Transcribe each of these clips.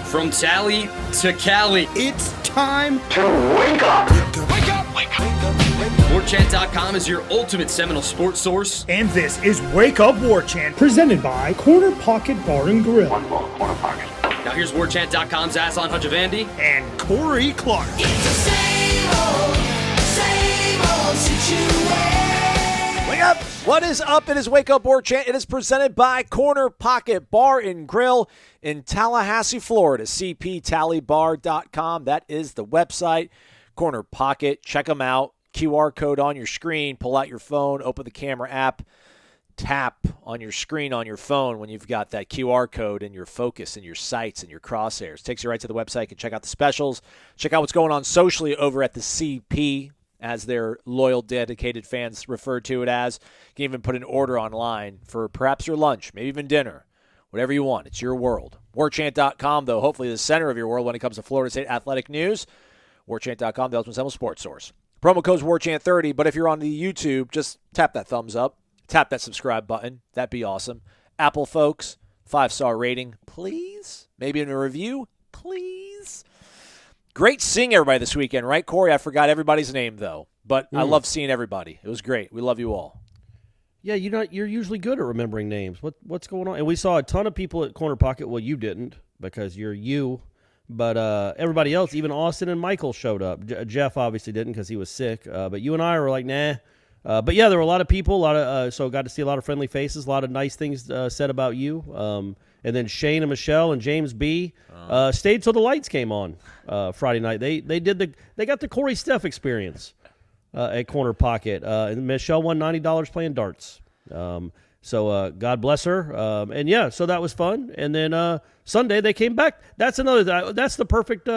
From Tally to Cali, It's time to wake up. Wake up! Wake up! Warchant.com is your ultimate Seminole sports source. And this is Wake Up Warchant, presented by Corner Pocket Bar and Grill. One ball, corner pocket. Now here's Warchant.com's Aslan Hutchavandi. And Corey Clark. It's the same old situation. Wake up! What is up? It is Wake Up Warchant. It is presented by Corner Pocket Bar and Grill in Tallahassee, Florida. CPTallybar.com. That is the website. Corner Pocket. Check them out. QR code on your screen. Pull out your phone. Open the camera app. Tap on your screen on your phone when you've got that QR code in your focus and your sights and your crosshairs. Takes you right to the website. You can check out the specials. Check out what's going on socially over at the CP, as their loyal, dedicated fans refer to it as. You can even put an order online for perhaps your lunch, maybe even dinner, whatever you want. It's your world. Warchant.com, though, hopefully the center of your world when it comes to Florida State athletic news. Warchant.com, the ultimate Seminole sports source. Promo code's Warchant30, but if you're on the YouTube, just tap that thumbs up. Tap that subscribe button. That'd be awesome. Apple folks, 5-star rating, please. Maybe in a review, please. Great seeing everybody this weekend, right, Corey? I forgot everybody's name, though. But I love seeing everybody. It was great. We love you all. Yeah, you're usually good at remembering names. What's going on? And we saw a ton of people at Corner Pocket. Well, you didn't because you're you. But everybody else, even Austin and Michael showed up. Jeff obviously didn't because he was sick. But you and I were like, nah. But yeah, there were a lot of people. So got to see a lot of friendly faces. A lot of nice things said about you. And then Shane and Michelle and James B. Stayed till the lights came on Friday night. They got the Corey Steph experience at Corner Pocket. And Michelle won $90 playing darts. So God bless her. And yeah, so that was fun. And then Sunday they came back. That's the perfect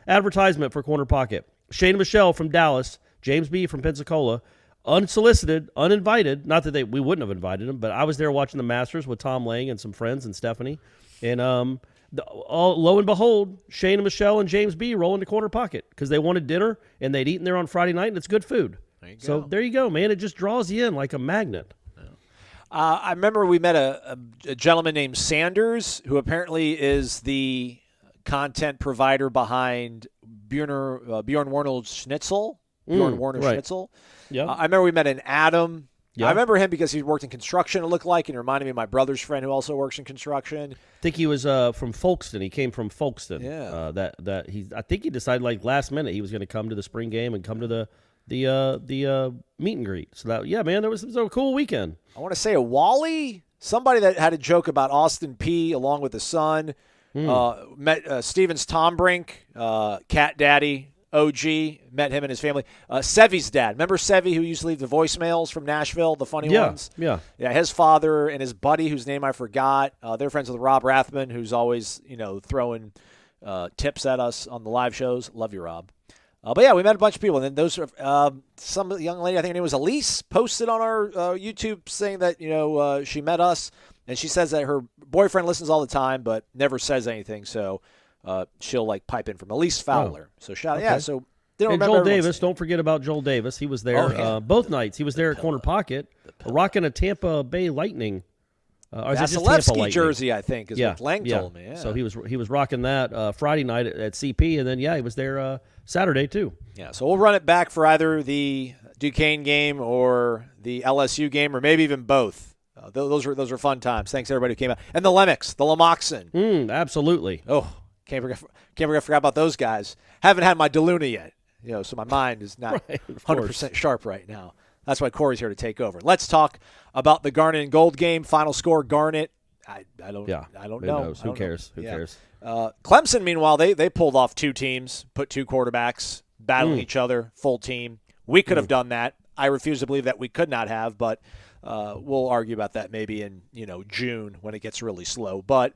advertisement for Corner Pocket. Shane and Michelle from Dallas, James B. from Pensacola, unsolicited, uninvited. Not that we wouldn't have invited them, but I was there watching the Masters with Tom Lang and some friends and Stephanie. And lo and behold, Shane and Michelle and James B. roll into Corner Pocket because they wanted dinner and they'd eaten there on Friday night and it's good food. So there you go, man. It just draws you in like a magnet. I remember we met a gentleman named Sanders, who apparently is the content provider behind Bjorn Warner's Schnitzel. Bjorn Warner Schnitzel. Yeah. I remember we met an Adam. Yeah. I remember him because he worked in construction, it looked like, and he reminded me of my brother's friend who also works in construction. I think he was from Folkestone. He came from Folkestone. Yeah. I think he decided like last minute he was going to come to the spring game and come to the meet and greet. So that, yeah, man, it was a cool weekend. I want to say a Wally, somebody that had a joke about Austin P. along with his son. Met Stevens Tom Brink, Cat Daddy, OG, met him and his family. Sevy's dad. Remember Sevy, who used to leave the voicemails from Nashville, the funny ones? Yeah. Yeah, his father and his buddy, whose name I forgot. They're friends with Rob Rathman, who's always, throwing tips at us on the live shows. Love you, Rob. But yeah, we met a bunch of people. And then those some young lady, I think her name was Elise, posted on our YouTube saying that, she met us. And she says that her boyfriend listens all the time, but never says anything. So she'll pipe in from Elise Fowler. So shout out. Okay. Yeah. So and Joel Davis, don't forget about Joel Davis. He was there both nights. He was there at Corner Pocket, rocking a Tampa Bay Lightning. Vasilevsky jersey, I think, is what Lang told me. Yeah. So he was rocking that Friday night at CP, and then he was there Saturday too. Yeah. So we'll run it back for either the Duquesne game or the LSU game, or maybe even both. Those are fun times. Thanks everybody who came out, and the Lamoxon. Absolutely. Oh, can't forget about those guys. Haven't had my DeLuna yet, so my mind is not 100% sharp right now. That's why Corey's here to take over. Let's talk about the Garnet and Gold game. Final score: Garnet. I don't know. Who cares? Who cares? Clemson, meanwhile, they pulled off two teams, put two quarterbacks battling each other, full team. We could have done that. I refuse to believe that we could not have, but we'll argue about that maybe in June when it gets really slow. But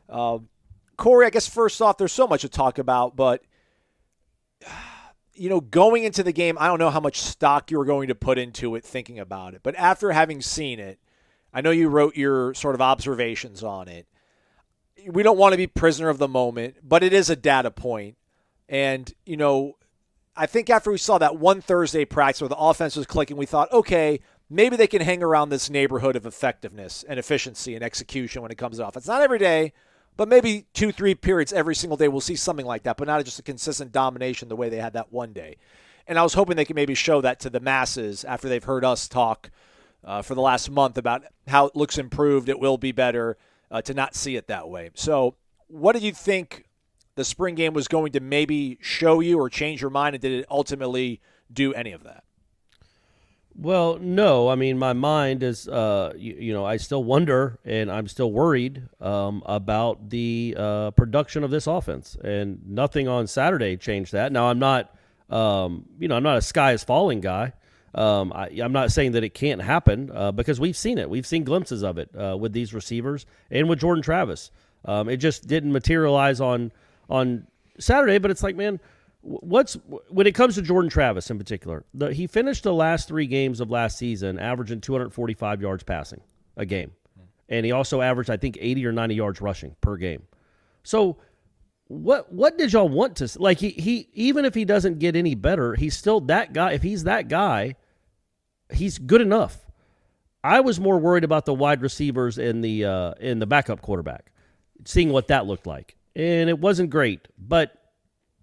Corey, I guess first off, there's so much to talk about, but going into the game, I don't know how much stock you were going to put into it thinking about it. But after having seen it, I know you wrote your sort of observations on it. We don't want to be prisoner of the moment, but it is a data point. And, I think after we saw that one Thursday practice where the offense was clicking, we thought, okay, maybe they can hang around this neighborhood of effectiveness and efficiency and execution when it comes to offense. Not every day, But maybe 2-3 periods every single day we'll see something like that, but not just a consistent domination the way they had that one day. And I was hoping they could maybe show that to the masses after they've heard us talk for the last month about how it looks improved, it will be better, to not see it that way. So what did you think the spring game was going to maybe show you or change your mind, and did it ultimately do any of that? Well, no. I mean, my mind is, I still wonder, and I'm still worried about the production of this offense. And nothing on Saturday changed that. Now, I'm not, I'm not a sky is falling guy. I'm not saying that it can't happen because we've seen it. We've seen glimpses of it with these receivers and with Jordan Travis. It just didn't materialize on Saturday, but it's like, man, when it comes to Jordan Travis in particular, he finished the last 3 games of last season averaging 245 yards passing a game. And he also averaged, I think, 80 or 90 yards rushing per game. So what did y'all want to – like, he even if he doesn't get any better, he's still that guy. If he's that guy, he's good enough. I was more worried about the wide receivers in the backup quarterback, seeing what that looked like. And it wasn't great, but –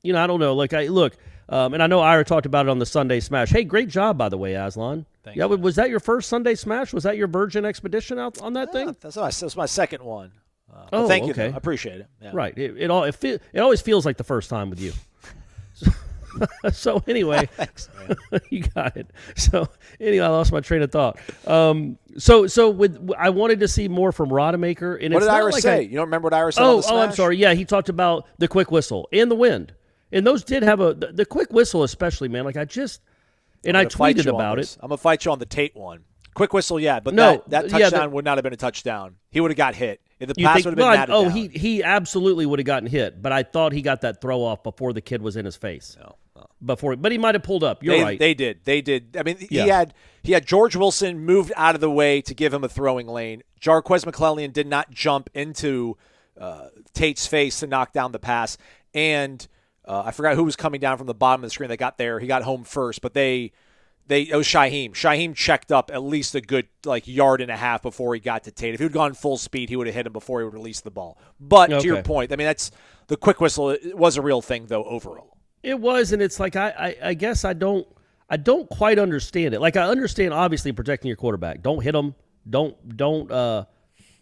I don't know. And I know Ira talked about it on the Sunday Smash. Hey, great job, by the way, Aslan. Thanks, yeah, was that your first Sunday Smash? Was that your Virgin Expedition out on that thing? That's my second one. okay. Thank you, though. I appreciate it. Yeah. Right. It always feels like the first time with you. So anyway, Thanks, man. You got it. So anyway, I lost my train of thought. So I wanted to see more from Rodemaker. And What it's did not Ira like say? You don't remember what Ira said on the Smash? I'm sorry. Yeah, he talked about the quick whistle and the wind. And those did have the quick whistle especially, man. Like I tweeted about it. I'm going to fight you on the Tate one. Quick whistle, yeah, but No, that touchdown would not have been a touchdown. He would have got hit. If the pass would have been batted down. He absolutely would have gotten hit, but I thought he got that throw off before the kid was in his face. No. But he might have pulled up. You're right. They did. I mean, he had George Wilson moved out of the way to give him a throwing lane. Jarquez McClellan did not jump into Tate's face to knock down the pass, and I forgot who was coming down from the bottom of the screen that got there. He got home first, but it was Shyheim. Shyheim checked up at least a good yard and a half before he got to Tate. If he had gone full speed, he would have hit him before he would release the ball. But to your point, I mean, that's the quick whistle. It was a real thing though overall. It was, and it's like I guess I don't quite understand it. Like I understand obviously protecting your quarterback. Don't hit him.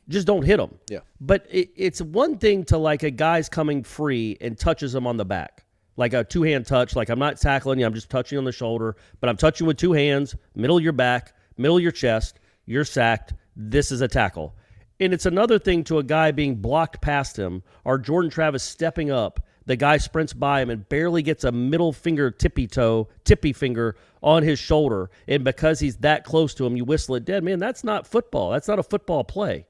Just don't hit him. Yeah. But it's one thing to like a guy's coming free and touches him on the back. Like a two-hand touch. Like I'm not tackling you. I'm just touching you on the shoulder. But I'm touching with 2 hands, middle of your back, middle of your chest. You're sacked. This is a tackle. And it's another thing to a guy being blocked past him or Jordan Travis stepping up. The guy sprints by him and barely gets a middle finger tippy finger on his shoulder. And because he's that close to him, you whistle it dead. Man, that's not football. That's not a football play.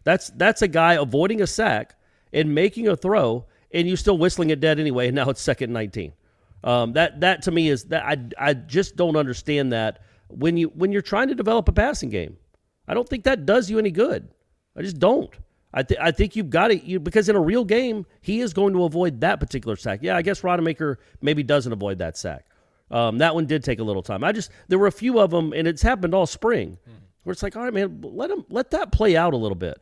That's a guy avoiding a sack and making a throw, and you still whistling it dead anyway, and now it's 2nd and 19. That to me is that I just don't understand that when you're trying to develop a passing game. I don't think that does you any good. I just don't. I think you've got it because in a real game, he is going to avoid that particular sack. Yeah, I guess Rodemaker maybe doesn't avoid that sack. That one did take a little time. There were a few of them, and it's happened all spring, where it's like, all right, man, let that play out a little bit.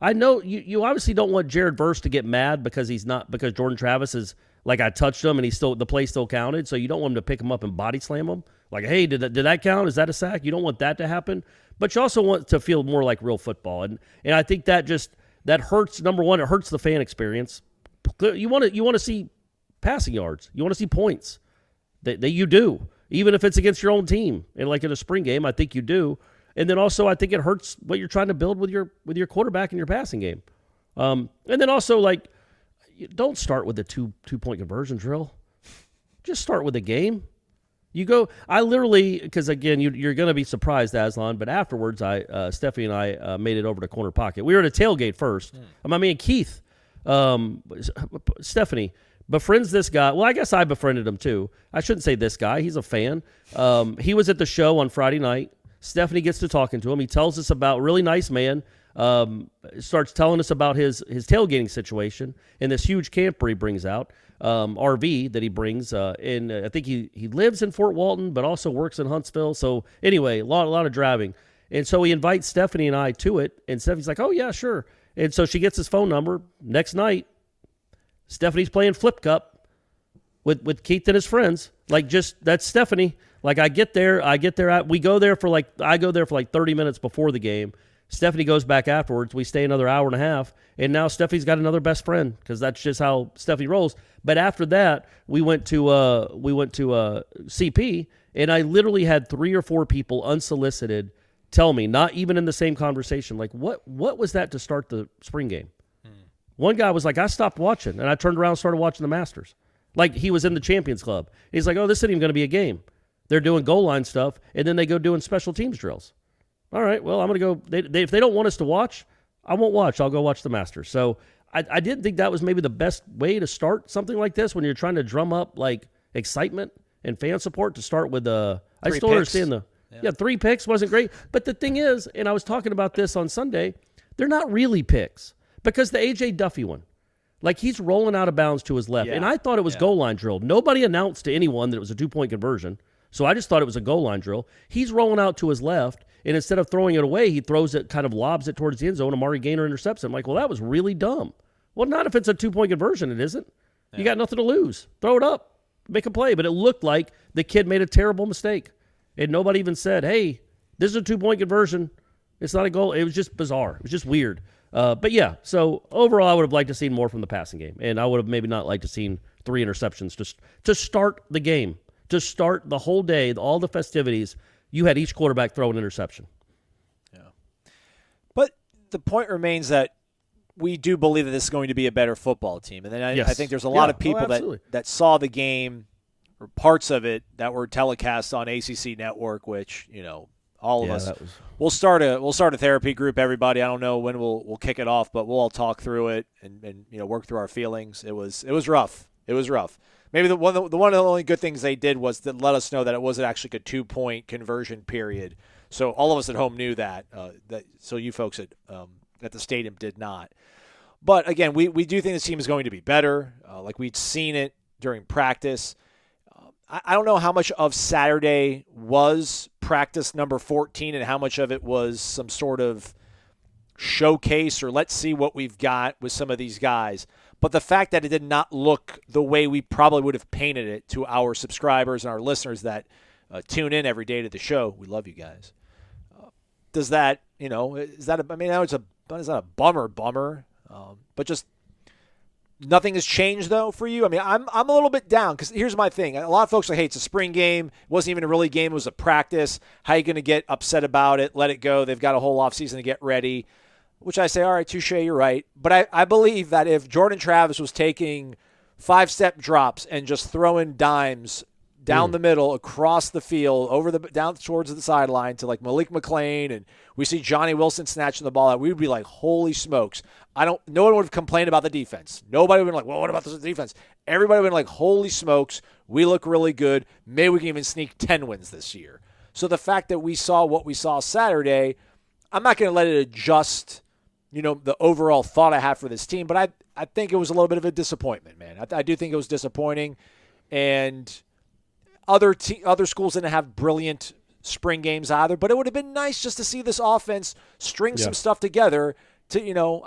I know you obviously don't want Jared Verse to get mad because Jordan Travis is like I touched him and the play still counted, so you don't want him to pick him up and body slam him. Like, hey, did that count? Is that a sack? You don't want that to happen, but you also want to feel more like real football, and I think that hurts. Number one, it hurts the fan experience. You want to see passing yards, you want to see points that you do, even if it's against your own team, and like in a spring game, I think you do. And then also, I think it hurts what you're trying to build with your quarterback in your passing game. And then also, like, don't start with the two-point conversion drill. Just start with the game. You go. I literally, because again, you're going to be surprised, Aslan. But afterwards, Stephanie and I made it over to Corner Pocket. We were at a tailgate first. My man Keith, Stephanie befriends this guy. Well, I guess I befriended him too. I shouldn't say this guy. He's a fan. He was at the show on Friday night. Stephanie gets to talking to him. He tells us about really nice man. Starts telling us about his tailgating situation and this huge camper he brings out, RV that he brings. And I think he lives in Fort Walton, but also works in Huntsville. So anyway, a lot of driving. And so he invites Stephanie and I to it. And Stephanie's like, "Oh yeah, sure." And so she gets his phone number. Next night, Stephanie's playing Flip Cup with Keith and his friends. Like, that's Stephanie. Like, I go there for like 30 minutes before the game. Stephanie goes back afterwards. We stay another hour and a half, and now Stephanie's got another best friend because that's just how Stephanie rolls. But after that, we went to CP, and I literally had 3 or 4 people unsolicited tell me, not even in the same conversation, like, what was that to start the spring game? One guy was like, I stopped watching, and I turned around and started watching the Masters. Like, he was in the Champions Club. He's like, oh, this isn't even going to be a game. They're doing goal line stuff, and then they go doing special teams drills. All right, well, I'm going to go. If they don't want us to watch, I won't watch. I'll go watch the Masters. So I didn't think that was maybe the best way to start something like this when you're trying to drum up, like, excitement and fan support to start with I still understand 3 picks wasn't great. But the thing is, and I was talking about this on Sunday, they're not really picks because the A.J. Duffy one, like, he's rolling out of bounds to his left. And I thought it was goal line drill. Nobody announced to anyone that it was a 2-point conversion. So I just thought it was a goal line drill. He's rolling out to his left, and instead of throwing it away, he throws it, kind of lobs it towards the end zone. Amari Gaynor intercepts it. I'm like, well, that was really dumb. Well, not if it's a 2-point conversion. It isn't. Yeah. You got nothing to lose. Throw it up. Make a play. But it looked like the kid made a terrible mistake. And nobody even said, hey, this is a 2-point conversion. It's not a goal. It was just bizarre. It was just weird. But, yeah, so overall I would have liked to see more from the passing game. And I would have maybe not liked to seen 3 interceptions to start the game. To start the whole day, all the festivities, you had each quarterback throw an interception. Yeah. But the point remains that we do believe that this is going to be a better football team. And then I think there's a lot of people that saw the game or parts of it that were telecast on ACC Network, which, all of us. We'll start a therapy group, everybody. I don't know when we'll kick it off, but we'll all talk through it and work through our feelings. It was rough. It was rough. Maybe the one of the only good things they did was to let us know that it wasn't actually a 2-point conversion period. So all of us at home knew that. So you folks at the stadium did not. But again, we do think this team is going to be better. Like we'd seen it during practice. I don't know how much of Saturday was practice number 14 and how much of it was some sort of showcase or let's see what we've got with some of these guys. But the fact that it did not look the way we probably would have painted it to our subscribers and our listeners that tune in every day to the show, we love you guys. Does that, is that is that a bummer, but just nothing has changed though for you? I mean, I'm a little bit down because here's my thing. A lot of folks are like, hey, it's a spring game. It wasn't even a really game. It was a practice. How are you going to get upset about it? Let it go. They've got a whole offseason to get ready. Which I say, all right, touche, you're right. But I believe that if Jordan Travis was taking 5-step drops and just throwing dimes down the middle, across the field, down towards the sideline to like Malik McClain, and we see Johnny Wilson snatching the ball out, we would be like, holy smokes. No one would have complained about the defense. Nobody would have been like, well, what about the defense? Everybody would have been like, holy smokes, we look really good. Maybe we can even sneak 10 wins this year. So the fact that we saw what we saw Saturday, I'm not going to let it adjust the overall thought I have for this team, but I think it was a little bit of a disappointment, man. I do think it was disappointing, and other schools didn't have brilliant spring games either, but it would have been nice just to see this offense string some stuff together to,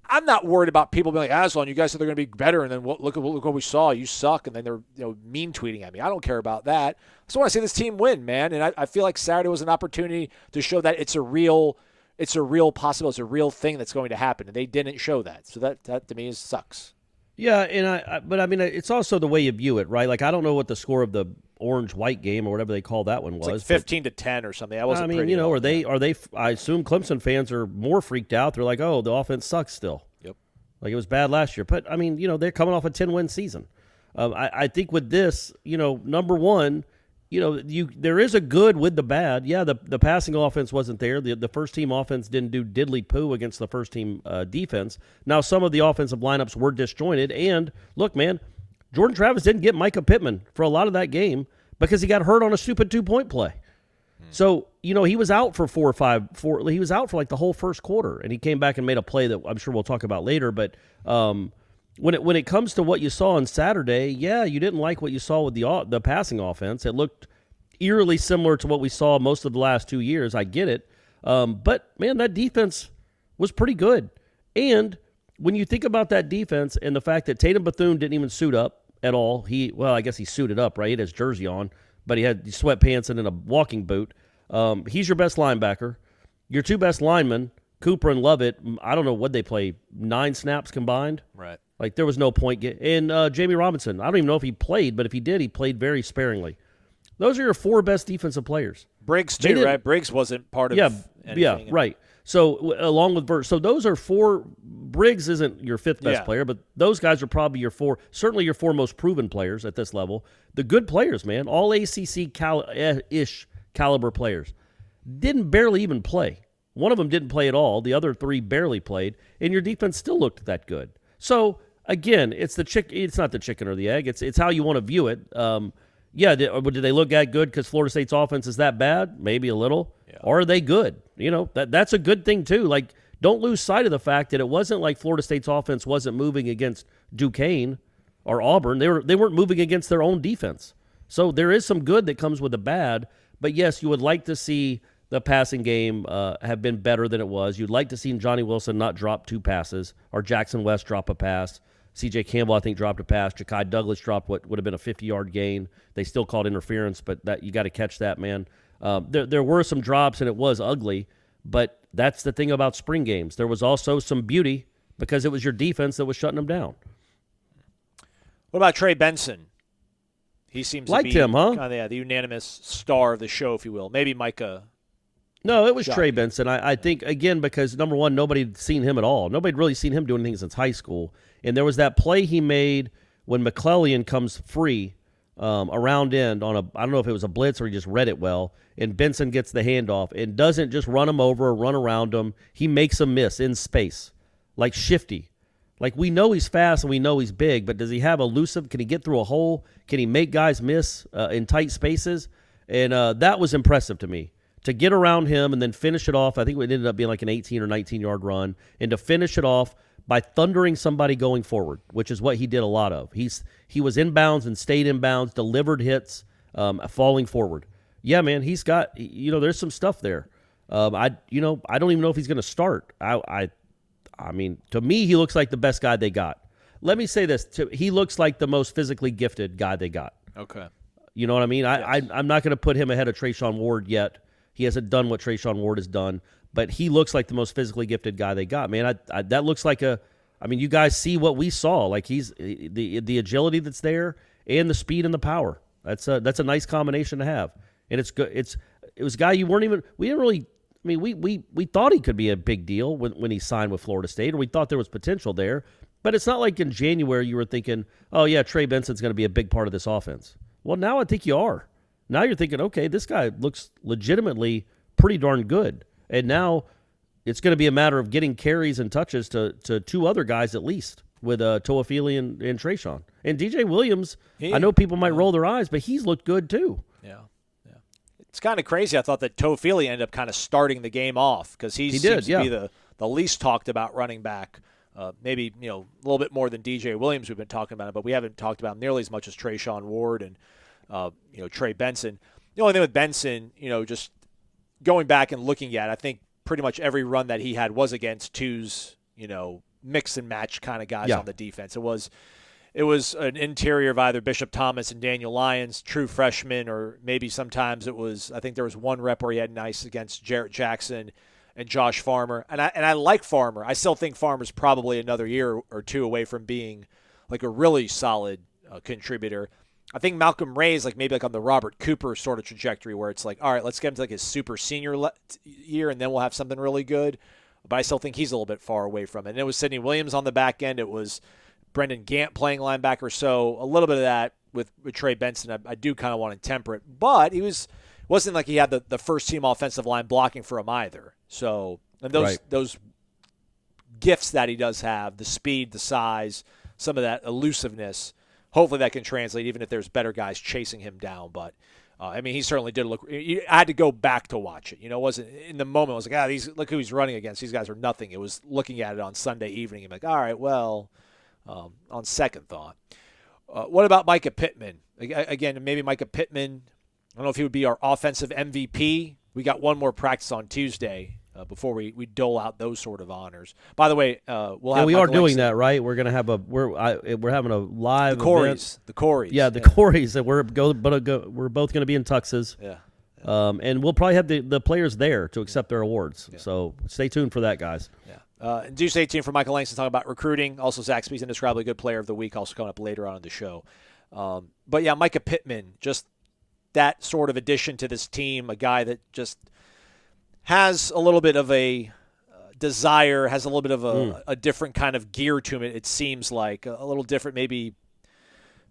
I'm not worried about people being like, Aslan, you guys said they're going to be better, and then look what we saw. You suck, and then they're mean tweeting at me. I don't care about that. I just want to see this team win, man, and I feel like Saturday was an opportunity to show that it's a real possibility. It's a real thing that's going to happen, and they didn't show that. So that to me sucks. Yeah, and but I mean, it's also the way you view it, right? Like, I don't know what the score of the orange-white game or whatever they call that one was. It's like 15-10 or something. That wasn't pretty. Are they? I assume Clemson fans are more freaked out. They're like, oh, the offense sucks still. Yep. Like it was bad last year, but I mean, they're coming off a 10-win season. I think with this, number one. There is a good with the bad. Yeah, the passing offense wasn't there. The first-team offense didn't do diddly-poo against the first-team defense. Now, some of the offensive lineups were disjointed. And, look, man, Jordan Travis didn't get Mycah Pittman for a lot of that game because he got hurt on a stupid 2-point play. So, he was out for he was out for like the whole first quarter, and he came back and made a play that I'm sure we'll talk about later. But when it comes to what you saw on Saturday, yeah, you didn't like what you saw with the passing offense. It looked eerily similar to what we saw most of the last 2 years. I get it. But, man, that defense was pretty good. And when you think about that defense and the fact that Tatum Bethune didn't even suit up at all, I guess he suited up, right? He had his jersey on, but he had sweatpants and in a walking boot. He's your best linebacker. Your two best linemen, Cooper and Lovett, I don't know what they play, 9 snaps combined. Right. Like there was no point. And Jamie Robinson, I don't even know if he played, but if he did, he played very sparingly. Those are your 4 best defensive players. Briggs too, right? Briggs wasn't part of anything. Yeah, right. So along with Burt, so those are 4. Briggs isn't your 5th best player, but those guys are probably your 4, certainly your 4 most proven players at this level. The good players, man, all ACC ish caliber players, didn't barely even play. One of them didn't play at all. The other 3 barely played, and your defense still looked that good. So again, it's not the chicken or the egg. It's how you want to view it. Did they look that good because Florida State's offense is that bad? Maybe a little. Yeah. Or are they good? That's a good thing too. Like, don't lose sight of the fact that it wasn't like Florida State's offense wasn't moving against Duquesne or Auburn. They weren't moving against their own defense. So there is some good that comes with the bad. But yes, you would like to see the passing game have been better than it was. You'd like to see Johnny Wilson not drop 2 passes or Jackson West drop a pass. C.J. Campbell, I think, dropped a pass. Ja'Kai Douglas dropped what would have been a 50-yard gain. They still called interference, but that you got to catch that, man. There were some drops, and it was ugly, but that's the thing about spring games. There was also some beauty because it was your defense that was shutting them down. What about Trey Benson? He seems liked to be him, huh? Kind of, the unanimous star of the show, if you will. Maybe Mycah. No, it was Trey Benson. I think, again, because, number one, nobody had seen him at all. Nobody had really seen him do anything since high school. And there was that play he made when McClellan comes free around end on I don't know if it was a blitz or he just read it well, and Benson gets the handoff and doesn't just run him over or run around him. He makes a miss in space, like shifty. Like, we know he's fast and we know he's big, but does he have elusive? Can he get through a hole? Can he make guys miss in tight spaces? And that was impressive to me. To get around him and then finish it off, I think it ended up being like an 18 or 19-yard run, and to finish it off by thundering somebody going forward, which is what he did a lot of. He was inbounds and stayed inbounds, delivered hits, falling forward. Yeah, man, he's got, there's some stuff there. I don't even know if he's going to start. I mean, to me, he looks like the best guy they got. Let me say this: he looks like the most physically gifted guy they got. Okay, you know what I mean? Yes. I'm not going to put him ahead of Trayshawn Ward yet. He hasn't done what Trayshawn Ward has done, but he looks like the most physically gifted guy they got. Man, that looks like you guys see what we saw. Like, he's the agility that's there and the speed and the power. That's a nice combination to have. And it's good. It was a guy we didn't really. I mean, we thought he could be a big deal when he signed with Florida State, or we thought there was potential there. But it's not like in January you were thinking, oh yeah, Trey Benson's going to be a big part of this offense. Well, now I think you are. Now you're thinking, okay, this guy looks legitimately pretty darn good. And now it's going to be a matter of getting carries and touches to 2 other guys at least, with Toafili and Trayshawn. And DJ Williams, I know people might roll their eyes, but he's looked good too. Yeah. It's kind of crazy. I thought that Toafili ended up kind of starting the game off because he seems to be the least talked about running back. Maybe a little bit more than DJ Williams we've been talking about, but we haven't talked about him nearly as much as Trayshawn Ward and Trey Benson. The only thing with Benson, just going back and looking at, I think pretty much every run that he had was against 2's, mix and match kind of guys on the defense. It was an interior of either Bishop Thomas and Daniel Lyons, true freshmen, or maybe sometimes it was, I think there was one rep where he had nice against Jarrett Jackson and Josh Farmer. And I like Farmer. I still think Farmer's probably another year or 2 away from being like a really solid contributor. I think Malcolm Ray's maybe on the Robert Cooper sort of trajectory where it's like, all right, let's get him to his super senior year and then we'll have something really good. But I still think he's a little bit far away from it. And it was Sidney Williams on the back end. It was Brendan Gant playing linebacker. So a little bit of that with Trey Benson, I do kind of want to temper it. But he wasn't like he had the first team offensive line blocking for him either. So, and those gifts that he does have, the speed, the size, some of that elusiveness, hopefully that can translate even if there's better guys chasing him down. But, he certainly did look – I had to go back to watch it. It wasn't – in the moment, I was like, look who he's running against. These guys are nothing. It was looking at it on Sunday evening and like, all right, well, on second thought. What about Mycah Pittman? Again, maybe Mycah Pittman, I don't know if he would be our offensive MVP. We got one more practice on Tuesday. before we dole out those sort of honors. By the way, we'll have we are doing Langston. that, right? We're gonna have we're having a live The Corys. event. The Corys. Yeah, the Corys that we're both gonna be in tuxes. Yeah. And we'll probably have the players there to accept their awards. Yeah. So stay tuned for that, guys. Yeah. Do stay tuned for Michael Langston talking about recruiting. Also, Zaxby's Indescribably Good Player of the Week, also coming up later on in the show. But yeah, Mycah Pittman, just that sort of addition to this team, a guy that just has a little bit of a desire, has a little bit of a different kind of gear to him, it seems like. A little different, maybe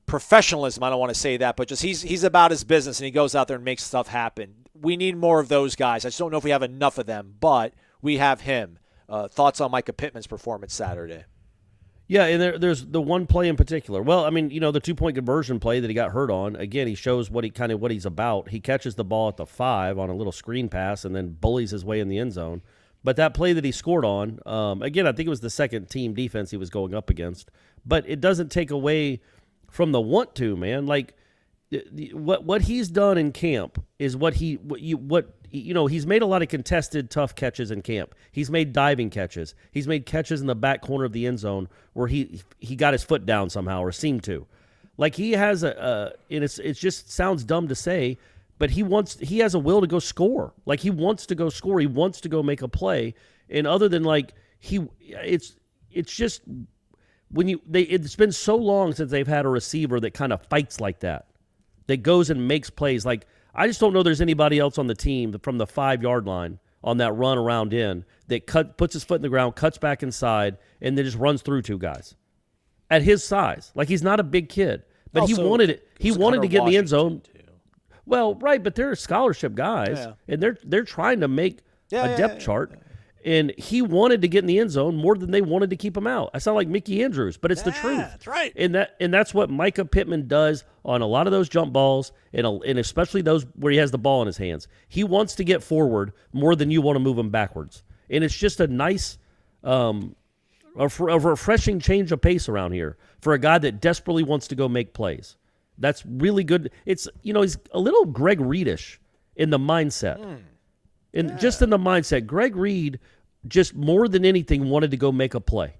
professionalism, I don't want to say that, but just he's about his business, and he goes out there and makes stuff happen. We need more of those guys. I just don't know if we have enough of them, but we have him. Thoughts on Mycah Pittman's performance Saturday? Yeah, and there's the one play in particular. Well, I mean, the 2-point conversion play that he got hurt on. Again, he shows what he's about. He catches the ball at the 5 on a little screen pass and then bullies his way in the end zone. But that play that he scored on, again, I think it was the second team defense he was going up against. But it doesn't take away from the want to, man. Like what he's done in camp is he's made a lot of contested tough catches in camp. He's made diving catches. He's made catches in the back corner of the end zone where he got his foot down somehow or seemed to. Like he has and it just sounds dumb to say, but he has a will to go score. Like he wants to go score. He wants to go make a play. And other than it's just it's been so long since they've had a receiver that kind of fights like that goes and makes plays. Like I just don't know there's anybody else on the team from the 5-yard line on that run around in that puts his foot in the ground, cuts back inside, and then just runs through 2 guys at his size. Like he's not a big kid, but also, he wanted it. He wanted to get in the end zone. Too. Well, right, but they're scholarship guys, and they're trying to make a depth chart. And he wanted to get in the end zone more than they wanted to keep him out. I sound like Mickey Andrews, but it's the truth. That's right. And that's what Mycah Pittman does on a lot of those jump balls, and especially those where he has the ball in his hands. He wants to get forward more than you want to move him backwards. And it's just a nice, a refreshing change of pace around here for a guy that desperately wants to go make plays. That's really good. It's he's a little Greg Reedish in the mindset. And just in the mindset, Greg Reed just more than anything wanted to go make a play.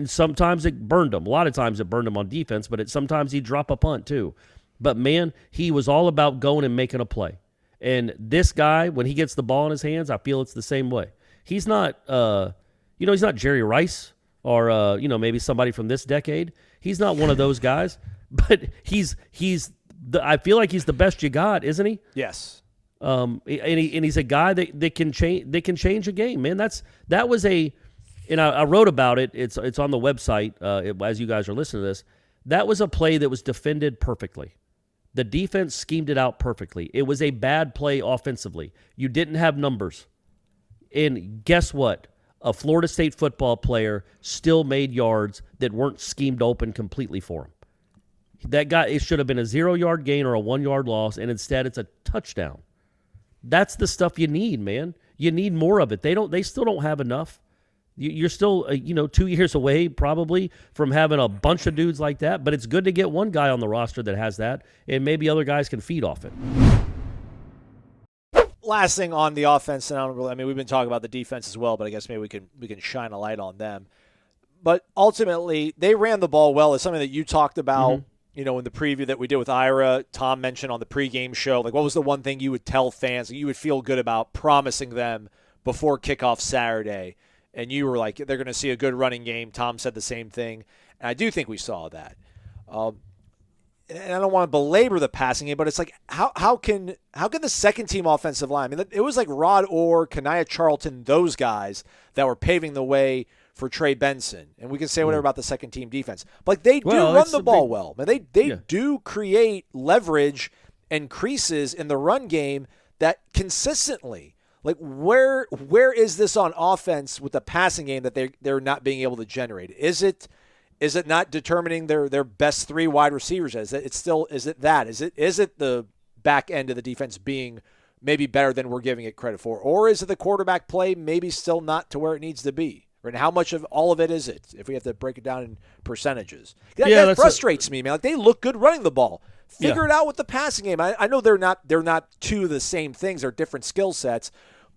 Sometimes it burned him. A lot of times it burned him on defense, but sometimes he'd drop a punt too. But, man, he was all about going and making a play. And this guy, when he gets the ball in his hands, I feel it's the same way. He's not, he's not Jerry Rice or, maybe somebody from this decade. He's not one of those guys. But I feel like he's the best you got, isn't he? Yes. And he's a guy that can change a game, man. That was and I wrote about it. It's on the website as you guys are listening to this. That was a play that was defended perfectly. The defense schemed it out perfectly. It was a bad play offensively. You didn't have numbers, and guess what? A Florida State football player still made yards that weren't schemed open completely for him. That guy, it should have been a 0-yard gain or a 1-yard loss, and instead it's a touchdown. That's the stuff you need, man. You need more of it. They still don't have enough. You're still 2 years away probably from having a bunch of dudes like that, but it's good to get one guy on the roster that has that, and maybe other guys can feed off it. Last thing on the offense, and we've been talking about the defense as well, but I guess maybe we can shine a light on them. But ultimately, they ran the ball well. It's something that you talked about. Mm-hmm. In the preview that we did with Ira, Tom mentioned on the pregame show, like what was the one thing you would tell fans that you would feel good about promising them before kickoff Saturday? And you were like, they're going to see a good running game. Tom said the same thing. And I do think we saw that. And I don't want to belabor the passing game, but it's like, how can the second team offensive line, it was like Rod Orr, Kania Charlton, those guys that were paving the way for Trey Benson, and we can say whatever about the second team defense, but they do run the ball well. Man, they do create leverage and creases in the run game that consistently. Like where is this on offense with the passing game that they're not being able to generate? Is it not determining their best 3 wide receivers? Is it the back end of the defense being maybe better than we're giving it credit for, or is it the quarterback play maybe still not to where it needs to be? And how much of all of it is it, if we have to break it down in percentages? That frustrates me, man. Like, they look good running the ball. Figure it out with the passing game. I know they're not two of the same things. They're different skill sets.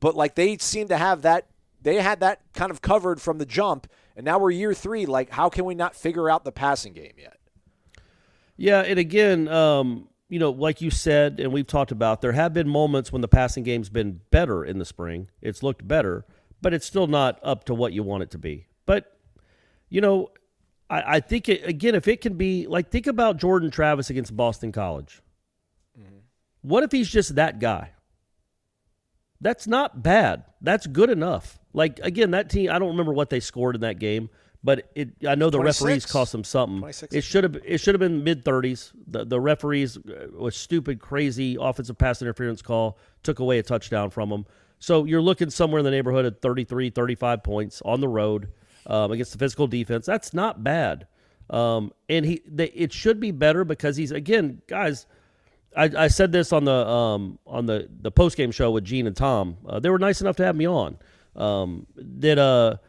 but like they seem to have that. They had that kind of covered from the jump, and now we're year 3. Like, how can we not figure out the passing game yet? Yeah, and again, like you said, and we've talked about, there have been moments when the passing game's been better in the spring. It's looked better, but it's still not up to what you want it to be. But, I think, if it can be, like, think about Jordan Travis against Boston College. Mm-hmm. What if he's just that guy? That's not bad. That's good enough. Like, again, that team, I don't remember what they scored in that game, but I know the 26. referees cost them something. 26. It should have been mid-30s. The referees was stupid, crazy offensive pass interference call, took away a touchdown from them. So you're looking somewhere in the neighborhood of 33, 35 points on the road against the physical defense. That's not bad. And it should be better because he's, again, guys, I said this on the post-game show with Gene and Tom. They were nice enough to have me on. That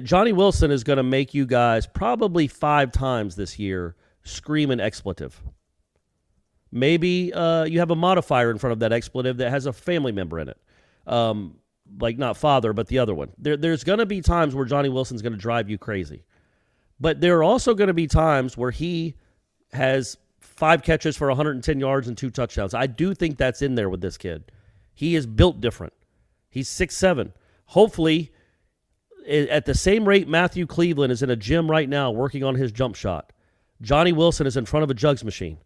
Johnny Wilson is going to make you guys probably 5 times this year scream an expletive. Maybe you have a modifier in front of that expletive that has a family member in it. Like not father, but the other one. There's going to be times where Johnny Wilson's going to drive you crazy. But there are also going to be times where he has 5 catches for 110 yards and 2 touchdowns. I do think that's in there with this kid. He is built different. He's 6'7". Hopefully, at the same rate Matthew Cleveland is in a gym right now working on his jump shot, Johnny Wilson is in front of a jugs machine,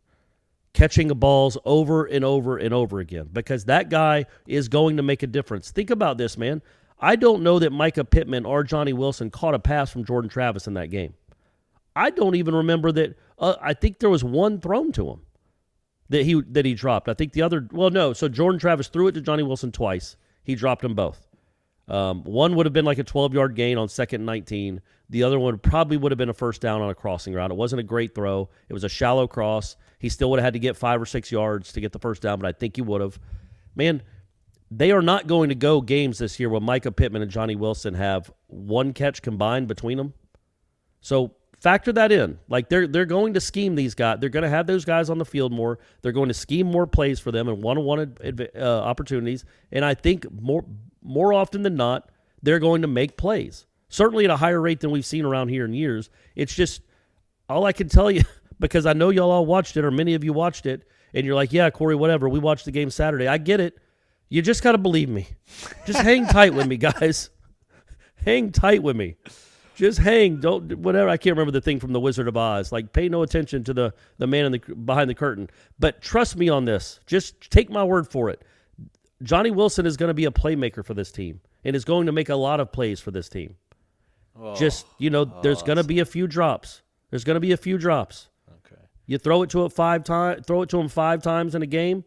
catching the balls over and over and over again because that guy is going to make a difference. Think about this, man. I don't know that Mycah Pittman or Johnny Wilson caught a pass from Jordan Travis in that game. I don't even remember that. I think there was one thrown to him that he dropped. I think the other, so Jordan Travis threw it to Johnny Wilson twice. He dropped them both. One would have been like a 12-yard gain on 2nd and 19. The other one probably would have been a first down on a crossing route. It wasn't a great throw. It was a shallow cross. He still would have had to get 5 or 6 yards to get the first down, but I think he would have. Man, they are not going to go games this year where Mycah Pittman and Johnny Wilson have 1 catch combined between them. So factor that in. Like they're going to scheme these guys. They're going to have those guys on the field more. They're going to scheme more plays for them and one-on-one opportunities. And I think more often than not, they're going to make plays. Certainly at a higher rate than we've seen around here in years. It's just all I can tell you, because I know y'all all watched it, or many of you watched it, and you're like, yeah, Corey, whatever. We watched the game Saturday. I get it. You just got to believe me. Just hang tight with me, guys. Hang tight with me. Just hang. Don't, whatever. I can't remember the thing from The Wizard of Oz. Like, pay no attention to the man behind the curtain. But trust me on this. Just take my word for it. Johnny Wilson is going to be a playmaker for this team and is going to make a lot of plays for this team. There's going to be a few drops. There's going to be a few drops. Okay. You throw it to him 5 times in a game.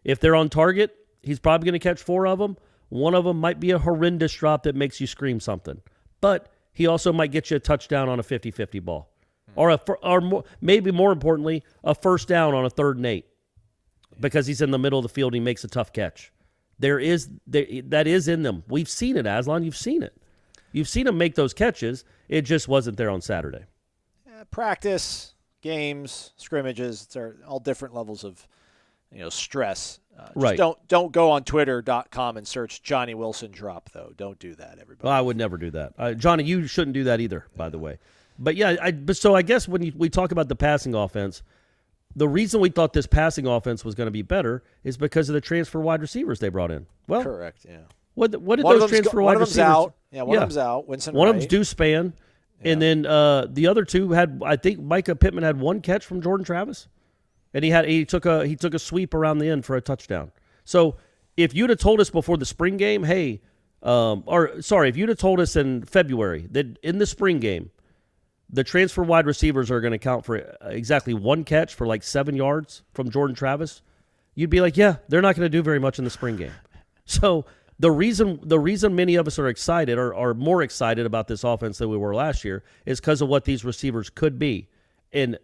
If they're on target, he's probably going to catch 4 of them. One of them might be a horrendous drop that makes you scream something. But he also might get you a touchdown on a 50-50 ball. Or maybe more importantly, a first down on a 3rd and 8 because he's in the middle of the field and he makes a tough catch. That is in them. We've seen it, Aslan. You've seen it. You've seen him make those catches. It just wasn't there on Saturday. Practice, games, scrimmages, they're all different levels of stress. Right. Don't go on Twitter.com and search Johnny Wilson drop, though. Don't do that, everybody. Well, I would never do that. Johnny, you shouldn't do that either, by the way. But, yeah, so I guess when we talk about the passing offense, the reason we thought this passing offense was going to be better is because of the transfer wide receivers they brought in. Well, correct, yeah. What did those transfer wide receivers? Out. Yeah, one of them's out. Winston one Wright. of them's Deuce Spann. Yeah. And then the other 2 had, I think Mycah Pittman had 1 catch from Jordan Travis. And he took a sweep around the end for a touchdown. So if you'd have told us before the spring game, if you'd have told us in February that in the spring game, the transfer wide receivers are going to count for exactly 1 catch for like 7 yards from Jordan Travis, you'd be like, yeah, they're not going to do very much in the spring game. So the reason many of us are excited or are more excited about this offense than we were last year is because of what these receivers could be. And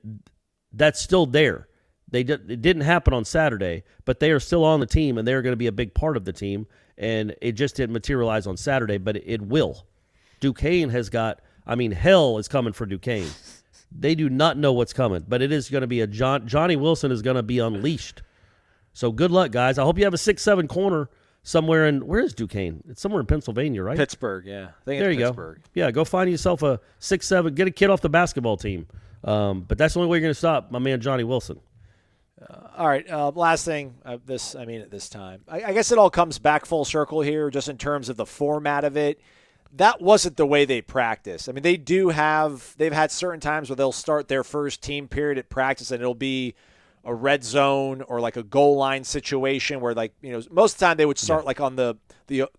that's still there. It didn't happen on Saturday, but they are still on the team, and they're going to be a big part of the team. And it just didn't materialize on Saturday, but it will. Duquesne has got, hell is coming for Duquesne. They do not know what's coming, but it is going to be Johnny Wilson is going to be unleashed. So good luck, guys. I hope you have a 6'7" corner somewhere in, where is Duquesne? It's somewhere in Pennsylvania, right? Pittsburgh, yeah. I think There it's you Pittsburgh. go. Yeah, go find yourself a 6'7", get a kid off the basketball team. But that's the only way you're going to stop my man Johnny Wilson. All right, last thing, at this time. I guess it all comes back full circle here just in terms of the format of it. That wasn't the way they practice. I mean, they've had certain times where they'll start their first team period at practice and it'll be a red zone or like a goal line situation where, like, most of the time they would start like on the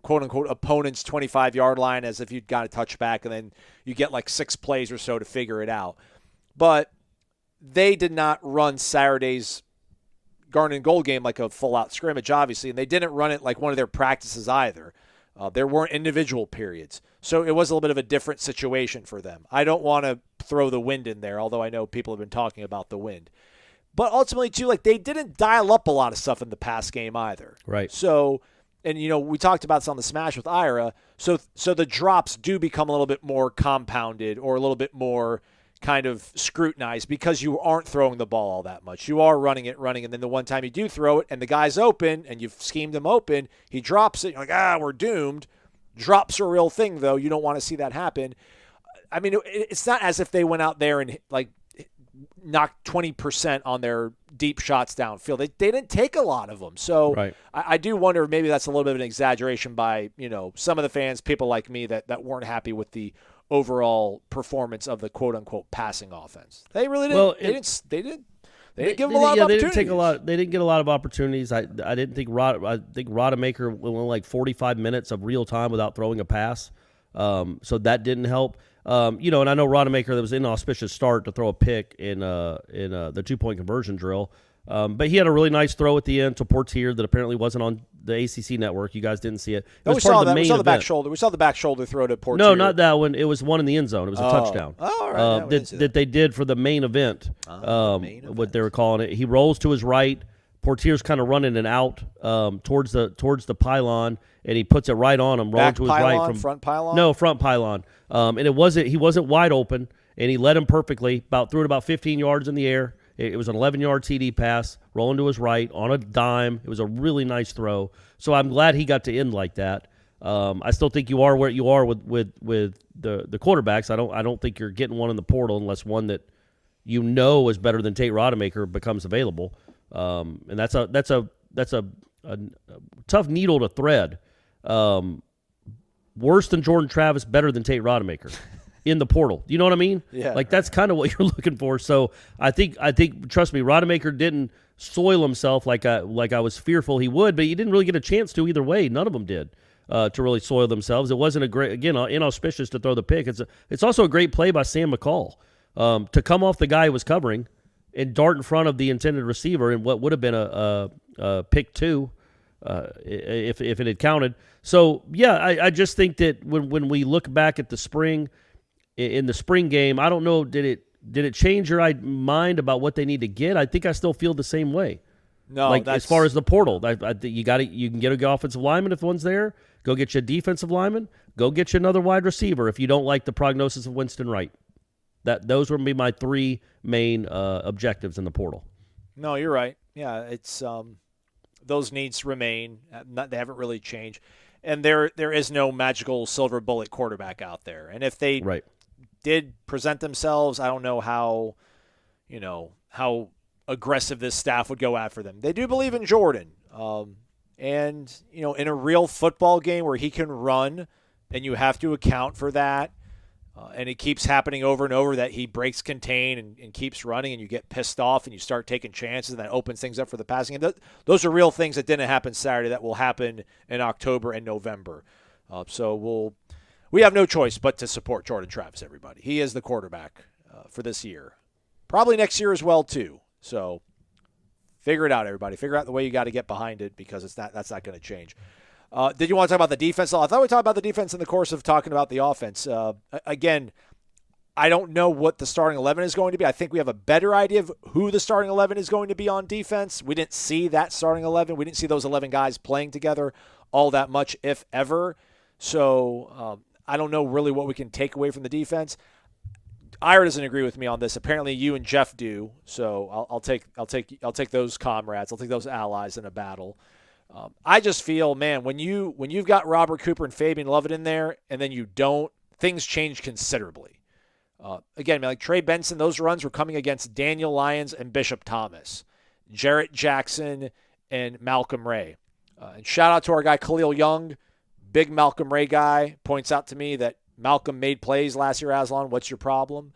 quote-unquote opponent's 25-yard line as if you'd got a touchback, and then you get like 6 plays or so to figure it out. But they did not run Saturday's Garden and Gold game like a full-out scrimmage, obviously, and they didn't run it like one of their practices either. There weren't individual periods. So it was a little bit of a different situation for them. I don't want to throw the wind in there, although I know people have been talking about the wind. But ultimately, too, like, they didn't dial up a lot of stuff in the pass game either. Right. So, and, we talked about this on the Smash with Ira. So the drops do become a little bit more compounded or a little bit more kind of scrutinized because you aren't throwing the ball all that much. You are running, and then the one time you do throw it and the guy's open and you've schemed him open, he drops it. You're like, we're doomed. Drops are a real thing, though. You don't want to see that happen. I mean, it's not as if they went out there and, like, knocked 20% on their deep shots downfield. They didn't take a lot of them. So right. I do wonder if maybe that's a little bit of an exaggeration by, some of the fans, people like me that weren't happy with the overall performance of the quote-unquote passing offense. They really didn't. Well, they didn't give them a lot of opportunities. They didn't get a lot of opportunities. I didn't think I think Rodemaker went like 45 minutes of real time without throwing a pass. So that didn't help. And I know Rodemaker, there was an inauspicious start to throw a pick in the 2-point conversion drill. But he had a really nice throw at the end to Portier that apparently wasn't on the ACC network. You guys didn't see it. We saw the back shoulder. We saw the back shoulder throw to Portier. No, not that one. It was one in the end zone. It was a touchdown. Oh, all right. That they did for the main event. What they were calling it. He rolls to his right. Portier's kind of running an out towards the pylon, and he puts it right on him, rolling to his right from front pylon. No, front pylon. And he wasn't wide open, and he led him perfectly. Threw it about 15 yards in the air. It was an 11-yard TD pass, rolling to his right on a dime. It was a really nice throw. So I'm glad he got to end like that. I still think you are where you are with the quarterbacks. I don't think you're getting one in the portal unless one that is better than Tate Rodemaker becomes available. And that's a tough needle to thread. Worse than Jordan Travis, better than Tate Rodemaker in the portal. You know what I mean? Yeah. Like, that's kind of what you're looking for. So I think trust me, Rodemaker didn't soil himself like I was fearful he would, but he didn't really get a chance to either way. None of them did to really soil themselves. It wasn't a great, again, inauspicious to throw the pick. It's also a great play by Sam McCall to come off the guy who was covering and dart in front of the intended receiver in what would have been a pick 2 if it had counted. So, yeah, I just think that when we look back at the spring, in the spring game, I don't know, did it change your mind about what they need to get? I think I still feel the same way. No, as far as the portal, you can get an offensive lineman if one's there. Go get you a defensive lineman. Go get you another wide receiver if you don't like the prognosis of Winston Wright. Those would be my 3 main objectives in the portal. No, you're right. Yeah, it's those needs remain. They haven't really changed, and there is no magical silver bullet quarterback out there. And if they did present themselves, I don't know how aggressive this staff would go after them. They do believe in Jordan, and in a real football game where he can run, and you have to account for that. And it keeps happening over and over that he breaks contain and keeps running, and you get pissed off and you start taking chances, and that opens things up for the passing. And those are real things that didn't happen Saturday that will happen in October and November. So we have no choice but to support Jordan Travis, everybody. He is the quarterback for this year. Probably next year as well, too. So figure it out, everybody. Figure out the way you got to get behind it because that's not going to change. Did you want to talk about the defense? I thought we talked about the defense in the course of talking about the offense. Again, I don't know what the starting 11 is going to be. I think we have a better idea of who the starting 11 is going to be on defense. We didn't see that starting 11. We didn't see those 11 guys playing together all that much, if ever. So I don't know really what we can take away from the defense. Ira doesn't agree with me on this. Apparently, you and Jeff do. So I'll take those comrades. I'll take those allies in a battle. I just feel, man, when you've got Robert Cooper and Fabian Lovett in there, and then you don't, things change considerably. Again, like Trey Benson, those runs were coming against Daniel Lyons and Bishop Thomas, Jarrett Jackson and Malcolm Ray. And shout out to our guy Khalil Young, big Malcolm Ray guy, points out to me that Malcolm made plays last year. Aslan, what's your problem?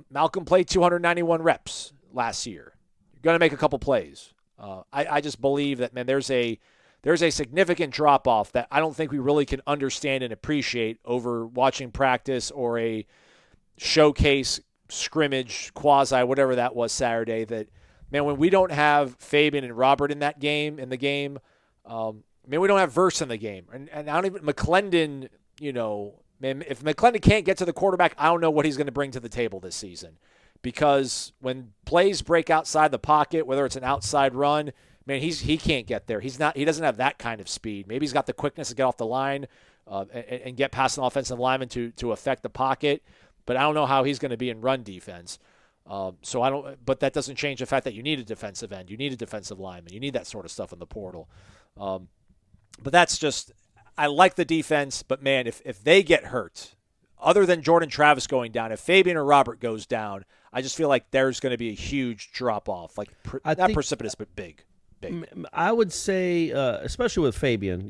Malcolm played 291 reps last year. You're going to make a couple plays. I just believe that, man, there's a significant drop-off that I don't think we really can understand and appreciate over watching practice or a showcase, scrimmage, quasi, whatever that was Saturday. That, man, when we don't have Fabian and Robert in the game, we don't have Verse in the game. And I don't even – McClendon, man, if McClendon can't get to the quarterback, I don't know what he's going to bring to the table this season. Because when plays break outside the pocket, whether it's an outside run, man, he can't get there. He doesn't have that kind of speed. Maybe he's got the quickness to get off the line and get past an offensive lineman to affect the pocket. But I don't know how he's going to be in run defense. But that doesn't change the fact that you need a defensive end. You need a defensive lineman. You need that sort of stuff in the portal. But that's just, I like the defense, but man, if they get hurt, other than Jordan Travis going down, if Fabian or Robert goes down, I just feel like there's going to be a huge drop-off, precipitous, but big. I would say, especially with Fabian,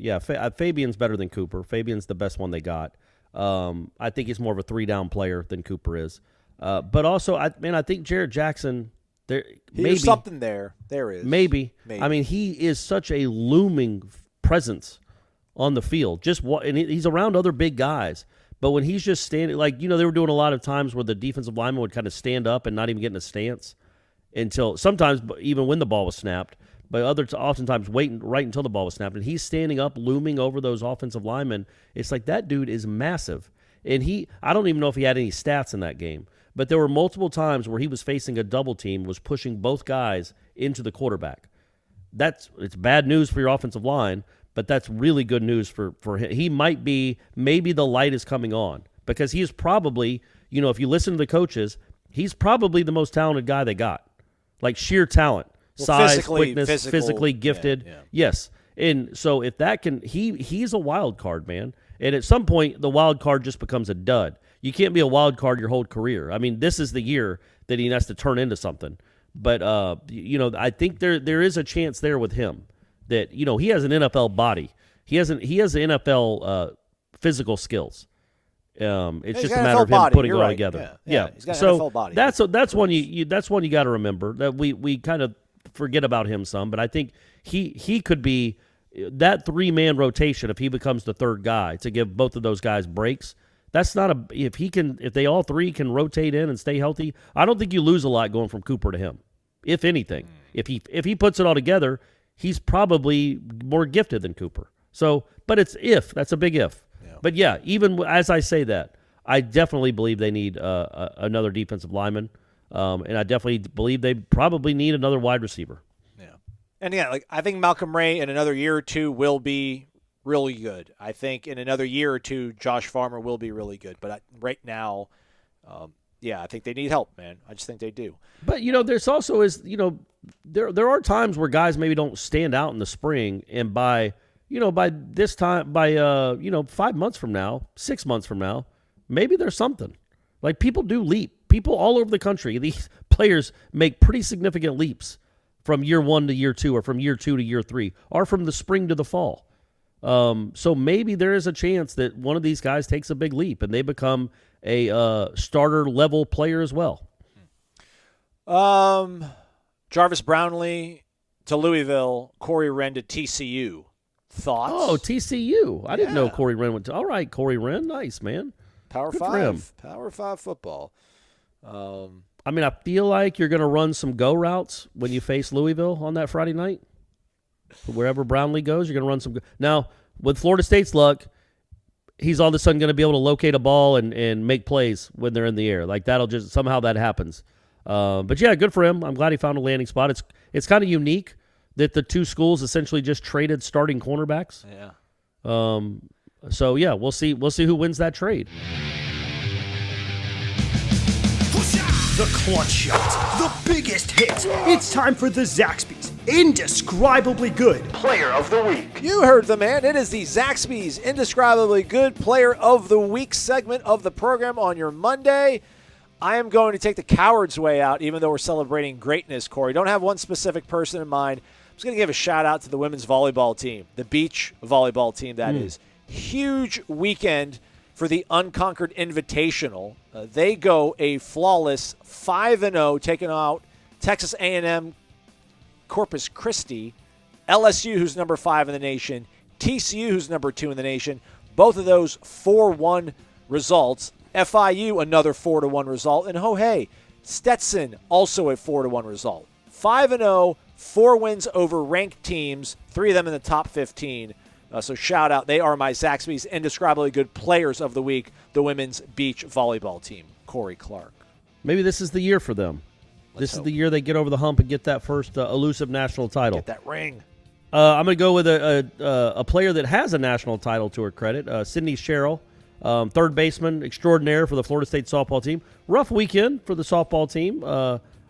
Fabian's better than Cooper. Fabian's the best one they got. I think he's more of a three-down player than Cooper is. But also, I think Jarrett Jackson, there's something there. There is. Maybe. I mean, he is such a looming presence on the field. And he's around other big guys. But when he's just standing, they were doing a lot of times where the defensive lineman would kind of stand up and not even get in a stance until sometimes even when the ball was snapped, but oftentimes waiting right until the ball was snapped. And he's standing up, looming over those offensive linemen. It's like that dude is massive. And I don't even know if he had any stats in that game, but there were multiple times where he was facing a double team, was pushing both guys into the quarterback. It's bad news for your offensive line, but that's really good news for him. He might be, maybe the light is coming on because he is probably, if you listen to the coaches, he's probably the most talented guy they got. Like sheer talent, size, quickness, physically gifted. Yeah. Yes. And so if that can, he's a wild card, man. And at some point, the wild card just becomes a dud. You can't be a wild card your whole career. I mean, this is the year that he has to turn into something. But, I think there is a chance there with him. That he has an NFL body, he has NFL physical skills. It's just a matter of him putting it all together. Yeah. He's got an NFL body. That's one you got to remember that we kind of forget about him some, but I think he could be that 3-man rotation if he becomes the third guy to give both of those guys breaks. That's not if they all three can rotate in and stay healthy. I don't think you lose a lot going from Cooper to him. If anything, if he puts it all together, he's probably more gifted than Cooper. So, but that's a big if. Yeah. But yeah, even as I say that, I definitely believe they need another defensive lineman, and I definitely believe they probably need another wide receiver. Yeah, and yeah, I think Malcolm Ray in another year or two will be really good. I think in another year or two, Josh Farmer will be really good. But right now, I think they need help, man. I just think they do. But there's also there are times where guys maybe don't stand out in the spring, and by this time, 5 months from now, 6 months from now, maybe there's something. Like people do leap. People all over the country, these players make pretty significant leaps from year 1 to year 2, or from year 2 to year 3, or from the spring to the fall. So maybe there is a chance that one of these guys takes a big leap and they become a starter level player as well. Jarvis Brownlee to Louisville, Corey Wren to TCU. Thoughts? Oh, TCU. I didn't know Corey Wren went to. All right, Corey Wren. Nice, man. Power Good 5. Power 5 football. I mean, I feel like you're going to run some go routes when you face Louisville on that Friday night. Wherever Brownlee goes, you're going to run some. Now, with Florida State's luck, he's all of a sudden going to be able to locate a ball and make plays when they're in the air. Like that'll just somehow that happens. But yeah, good for him. I'm glad he found a landing spot. It's kind of unique that the two schools essentially just traded starting cornerbacks. Yeah. So yeah, we'll see who wins that trade. The clutch shot, the biggest hit. It's time for the Zaxby's Indescribably Good. Player of the week. You heard the man. It is the Zaxby's Indescribably Good Player of the Week segment of the program on your Monday. I am going to take the coward's way out, even though we're celebrating greatness, Corey. Don't have one specific person in mind. I'm just going to give a shout-out to the women's volleyball team, the beach volleyball team, that is. Huge weekend for the Unconquered Invitational. They go a flawless 5-0, taking out Texas A&M, Corpus Christi, LSU, who's number 5 in the nation, TCU, who's number 2 in the nation. Both of those 4-1 results. FIU, another 4-1 result. And hey, Stetson, also a 4-1 result. 5-0, 4 wins over ranked teams, 3 of them in the top 15. So shout out. They are my Zaxby's Indescribably Good Players of the Week, the women's beach volleyball team. Corey Clark. Maybe this is the year for them. This is the year they get over the hump and get that first elusive national title. Get that ring. I'm going to go with a player that has a national title to her credit, Sydney Sherrill, third baseman extraordinaire for the Florida State softball team. Rough weekend for the softball team.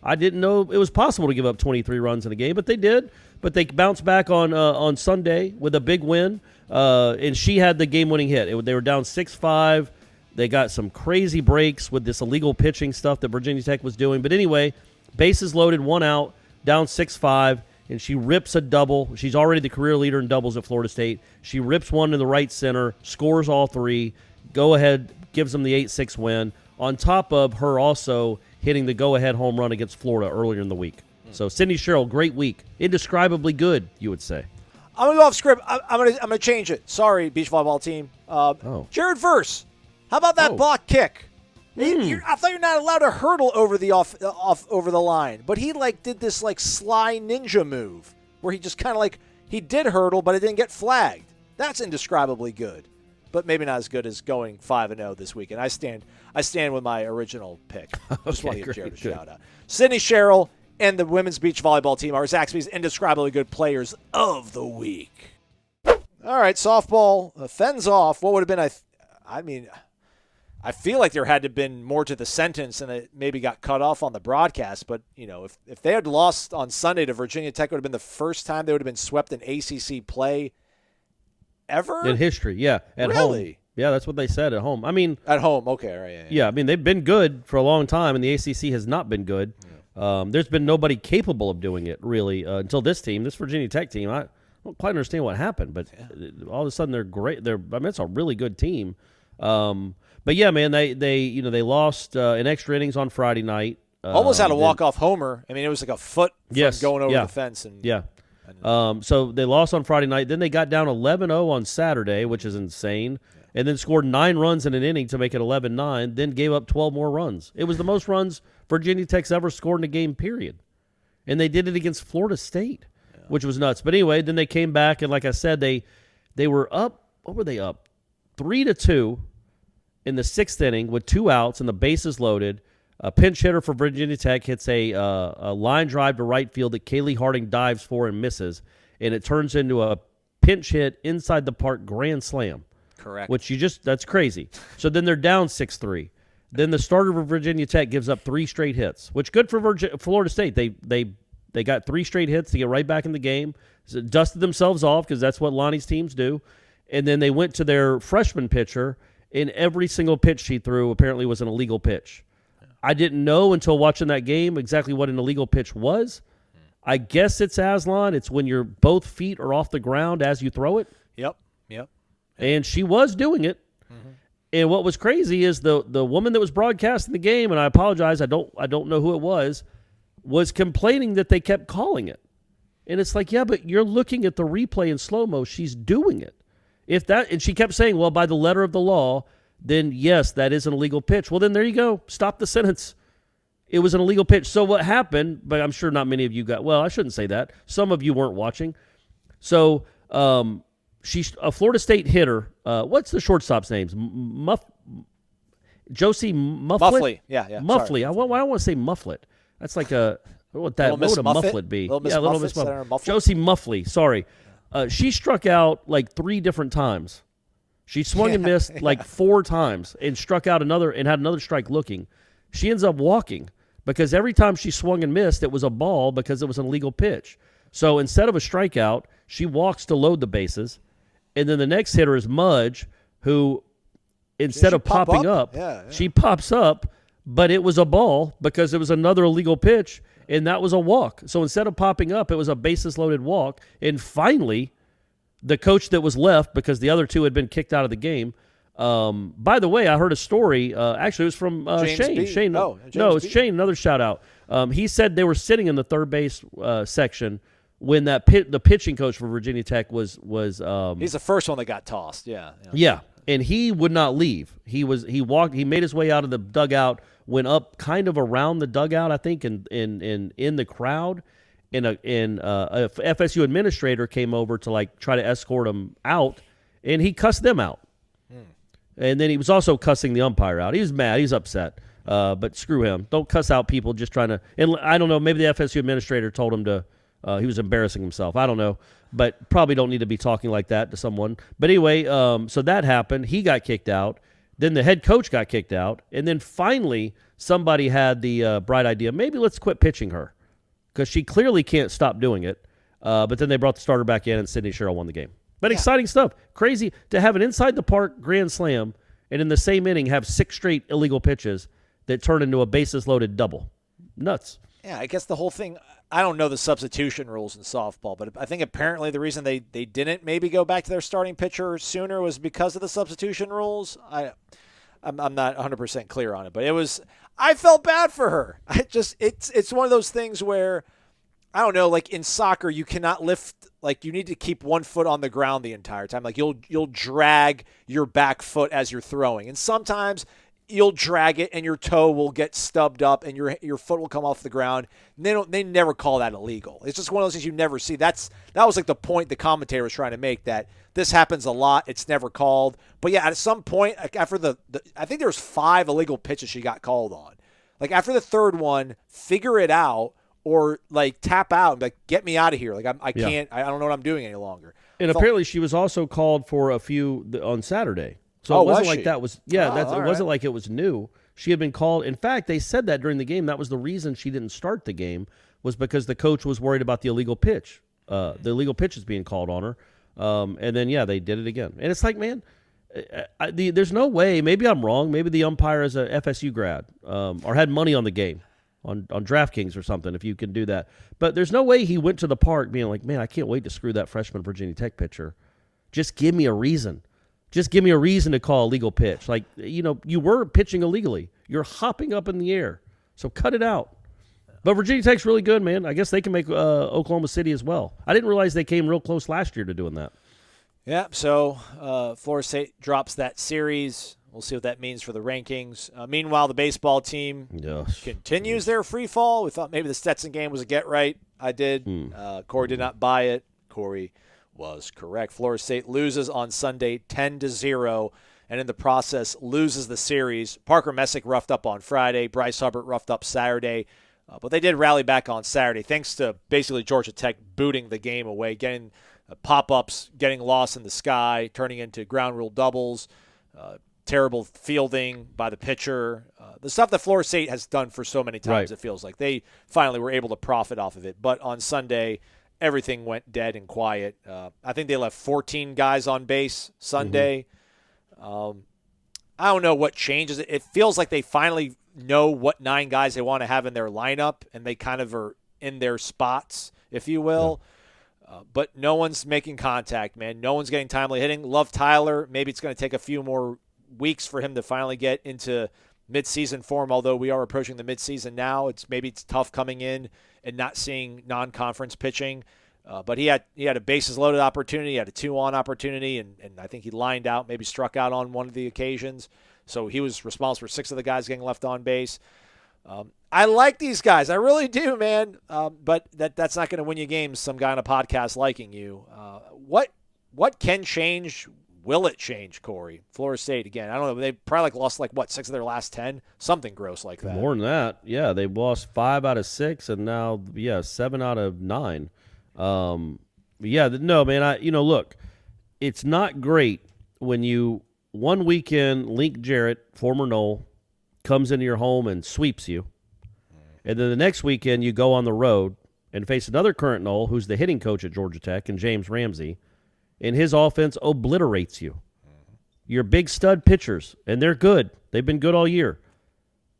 I didn't know it was possible to give up 23 runs in a game, but they did. But they bounced back on Sunday with a big win, and she had the game-winning hit. They were down 6-5. They got some crazy breaks with this illegal pitching stuff that Virginia Tech was doing. But anyway, bases loaded, 1 out, down 6-5, and she rips a double. She's already the career leader in doubles at Florida State. She rips one to the right center, scores all 3, go ahead, gives them the 8-6 win, on top of her also hitting the go-ahead home run against Florida earlier in the week. So Sydney Sherrill, great week. Indescribably good, you would say. I'm going to go off script. I'm gonna change it. Sorry, beach volleyball team. Jared Verse, how about that block kick? I thought you're not allowed to hurdle over the over the line, but he did this sly ninja move where he just kind of he did hurdle, but it didn't get flagged. That's indescribably good, but maybe not as good as going 5-0 this weekend. I stand with my original pick. Just want to give Jared a shout out. Sydney Sherrill and the women's beach volleyball team are Zaxby's Indescribably Good Players of the Week. All right, softball fends off. What would have been I feel like there had to have been more to the sentence, and it maybe got cut off on the broadcast. But, if they had lost on Sunday to Virginia Tech, it would have been the first time they would have been swept in ACC play ever? In history, yeah. At really? home. Yeah, that's what they said at home. At home, okay. All right, yeah, they've been good for a long time, and the ACC has not been good. Yeah. There's been nobody capable of doing it, really, until this Virginia Tech team. I don't quite understand what happened, but all of a sudden they're great. It's a really good team. But yeah, man, they lost in extra innings on Friday night. Almost had a walk-off homer. It was like a foot from going over the fence. So they lost on Friday night. Then they got down 11-0 on Saturday, which is insane, and then scored 9 runs in an inning to make it 11-9, then gave up 12 more runs. It was the most runs Virginia Tech's ever scored in a game, period. And they did it against Florida State, which was nuts. But anyway, then they came back, and like I said, they were up. What were they up? 3-2 in the 6th inning with 2 outs and the bases loaded. A pinch hitter for Virginia Tech hits a line drive to right field that Kaylee Harding dives for and misses, and it turns into a pinch hit inside the park grand slam. Correct. Which that's crazy. So then they're down 6-3. Then the starter for Virginia Tech gives up 3 straight hits, which good for Florida State. They got 3 straight hits to get right back in the game, so dusted themselves off because that's what Lonnie's teams do, and then they went to their freshman pitcher, and every single pitch she threw apparently was an illegal pitch. I didn't know until watching that game exactly what an illegal pitch was. I guess it's Aslan. It's when your both feet are off the ground as you throw it. Yep. And she was doing it. Mm-hmm. And what was crazy is the woman that was broadcasting the game, and I apologize, I don't know who it was complaining that they kept calling it. And it's like, yeah, but you're looking at the replay in slow-mo. She's doing it. And she kept saying, well, by the letter of the law, then yes, that is an illegal pitch. Well, then there you go. Stop the sentence. It was an illegal pitch. So what happened, but I'm sure not many of you I shouldn't say that. Some of you weren't watching. So she's a Florida State hitter. What's the shortstop's names? Josie Mufflet? Muffley. Yeah. Muffley. I don't want to say Mufflet. That's like what would a Mufflet be? Little Miss Mufflet. Josie Muffley. Sorry. She struck out 3 different times. She swung and missed 4 times and struck out another and had another strike looking. She ends up walking because every time she swung and missed, it was a ball because it was an illegal pitch. So instead of a strikeout, she walks to load the bases, and then the next hitter is Mudge, who instead of popping up, she pops up, but it was a ball because it was another illegal pitch, and that was a walk. So instead of popping up, it was a bases-loaded walk. And finally, the coach that was left, because the other two had been kicked out of the game. By the way, I heard a story. Actually, it was from Shane. Shane. It's Shane. Another shout-out. He said they were sitting in the third base section when the pitching coach for Virginia Tech was he's the first one that got tossed. Yeah. And he would not leave. He made his way out of the dugout, went up kind of around the dugout, I think, in the crowd. And a FSU administrator came over to like try to escort him out, and he cussed them out. And then he was also cussing the umpire out. He was mad. He's upset. But screw him. Don't cuss out people just trying to. And I don't know. Maybe the FSU administrator told him to. He was embarrassing himself. I don't know. But probably don't need to be talking like that to someone. But anyway, so that happened. He got kicked out. Then the head coach got kicked out. And then finally, somebody had the bright idea, maybe let's quit pitching her because she clearly can't stop doing it. But then they brought the starter back in, and Sydney Sherrill won the game. But exciting stuff. Crazy to have an inside-the-park grand slam and in the same inning have 6 straight illegal pitches that turn into a bases-loaded double. Nuts. Yeah, I guess the whole thing – I don't know the substitution rules in softball, but I think apparently the reason they didn't maybe go back to their starting pitcher sooner was because of the substitution rules. I'm not 100% clear on it, but it was – I felt bad for her. It's one of those things where – I don't know, like in soccer, you cannot lift, like you need to keep one foot on the ground the entire time. Like you'll drag your back foot as you're throwing. And sometimes you'll drag it and your toe will get stubbed up and your foot will come off the ground. And they never call that illegal. It's just one of those things you never see. That was like the point the commentator was trying to make, that this happens a lot. It's never called. But yeah, at some point after I think there was 5 illegal pitches she got called on. Like after the third one, figure it out. Or like tap out and be like, get me out of here. Like I can't. I don't know what I'm doing any longer. And apparently she was also called for a few on Saturday. So it wasn't like that was it wasn't like it was new. She had been called. In fact, they said that during the game. That was the reason she didn't start the game, was because the coach was worried about the illegal pitch. The illegal pitch is being called on her. And then they did it again. And it's like, man, there's no way. Maybe I'm wrong. Maybe the umpire is a FSU grad or had money on the game. On DraftKings or something, if you can do that. But there's no way he went to the park being like, man, I can't wait to screw that freshman Virginia Tech pitcher. Just give me a reason. Just give me a reason to call a legal pitch. Like, you were pitching illegally. You're hopping up in the air. So cut it out. But Virginia Tech's really good, man. I guess they can make Oklahoma City as well. I didn't realize they came real close last year to doing that. Yeah, so Florida State drops that series. We'll see what that means for the rankings. Meanwhile, the baseball team continues their free fall. We thought maybe the Stetson game was a get-right. I did. Corey did not buy it. Corey was correct. Florida State loses on Sunday 10-0, and in the process loses the series. Parker Messick roughed up on Friday. Bryce Hubbard roughed up Saturday. But they did rally back on Saturday, thanks to basically Georgia Tech booting the game away, getting pop-ups, getting lost in the sky, turning into ground rule doubles, terrible fielding by the pitcher, the stuff that Florida State has done for so many times. It feels like they finally were able to profit off of it. But on Sunday, everything went dead and quiet. I think they left 14 guys on base Sunday. I don't know what changes. It feels like they finally know what 9 guys they want to have in their lineup, and they kind of are in their spots, if you will. But no one's making contact, man. No one's getting timely hitting. Love Tyler. Maybe it's going to take a few more weeks for him to finally get into midseason form, although we are approaching the midseason now. Maybe it's tough coming in and not seeing non-conference pitching. But he had a bases-loaded opportunity, he had a 2-on opportunity, and I think he lined out, maybe struck out on one of the occasions. So he was responsible for 6 of the guys getting left on base. I like these guys. I really do, man. But that's not going to win you games, some guy on a podcast liking you. What can change? Will it change, Corey? Florida State, again, I don't know. They probably lost 6 of their last 10? Something gross like that. More than that. Yeah, they lost 5 out of 6 and now, 7 out of 9. No, man, look, it's not great when one weekend, Link Jarrett, former Nole, comes into your home and sweeps you. And then the next weekend you go on the road and face another current Nole who's the hitting coach at Georgia Tech and James Ramsey, and his offense obliterates you. Your big stud pitchers, and they're good. They've been good all year.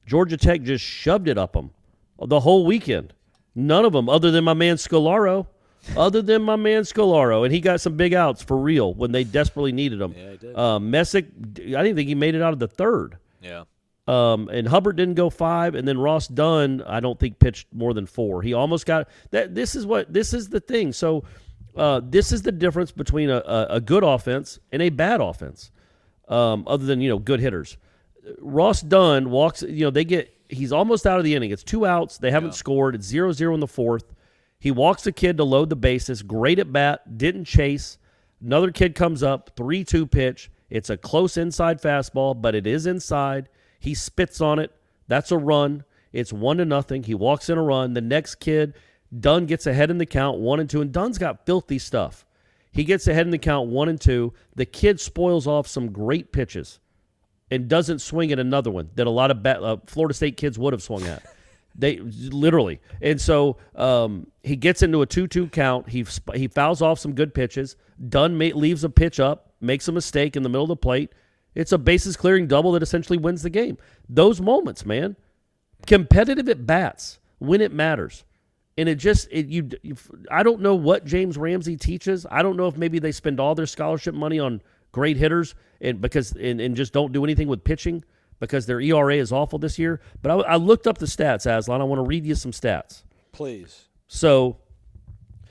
Georgia Tech just shoved it up them the whole weekend. None of them, other than my man Scolaro. And he got some big outs for real when they desperately needed him. Yeah, he did. Messick, I didn't think he made it out of the third. Yeah. And Hubbard didn't go 5, and then Ross Dunn, I don't think, pitched more than 4. He almost got that. This is the thing. So this is the difference between a good offense and a bad offense, other than, good hitters. Ross Dunn walks, he's almost out of the inning. It's 2 outs. They haven't scored. It's 0-0 in the 4th. He walks the kid to load the bases. Great at bat. Didn't chase. Another kid comes up. 3-2 pitch. It's a close inside fastball, but it is inside. He spits on it. That's a run. It's 1-0. He walks in a run. The next kid, Dunn, gets ahead in the count 1-2, and Dunn's got filthy stuff. He gets ahead in the count 1-2. The kid spoils off some great pitches and doesn't swing at another one that a lot of Florida State kids would have swung at. They literally. And so he gets into a 2-2 count. He fouls off some good pitches. Dunn leaves a pitch up, makes a mistake in the middle of the plate. It's a bases clearing double that essentially wins the game. Those moments, man, competitive at bats when it matters. And I don't know what James Ramsey teaches. I don't know if maybe they spend all their scholarship money on great hitters and just don't do anything with pitching because their ERA is awful this year. But I looked up the stats, Aslan. I want to read you some stats. Please. So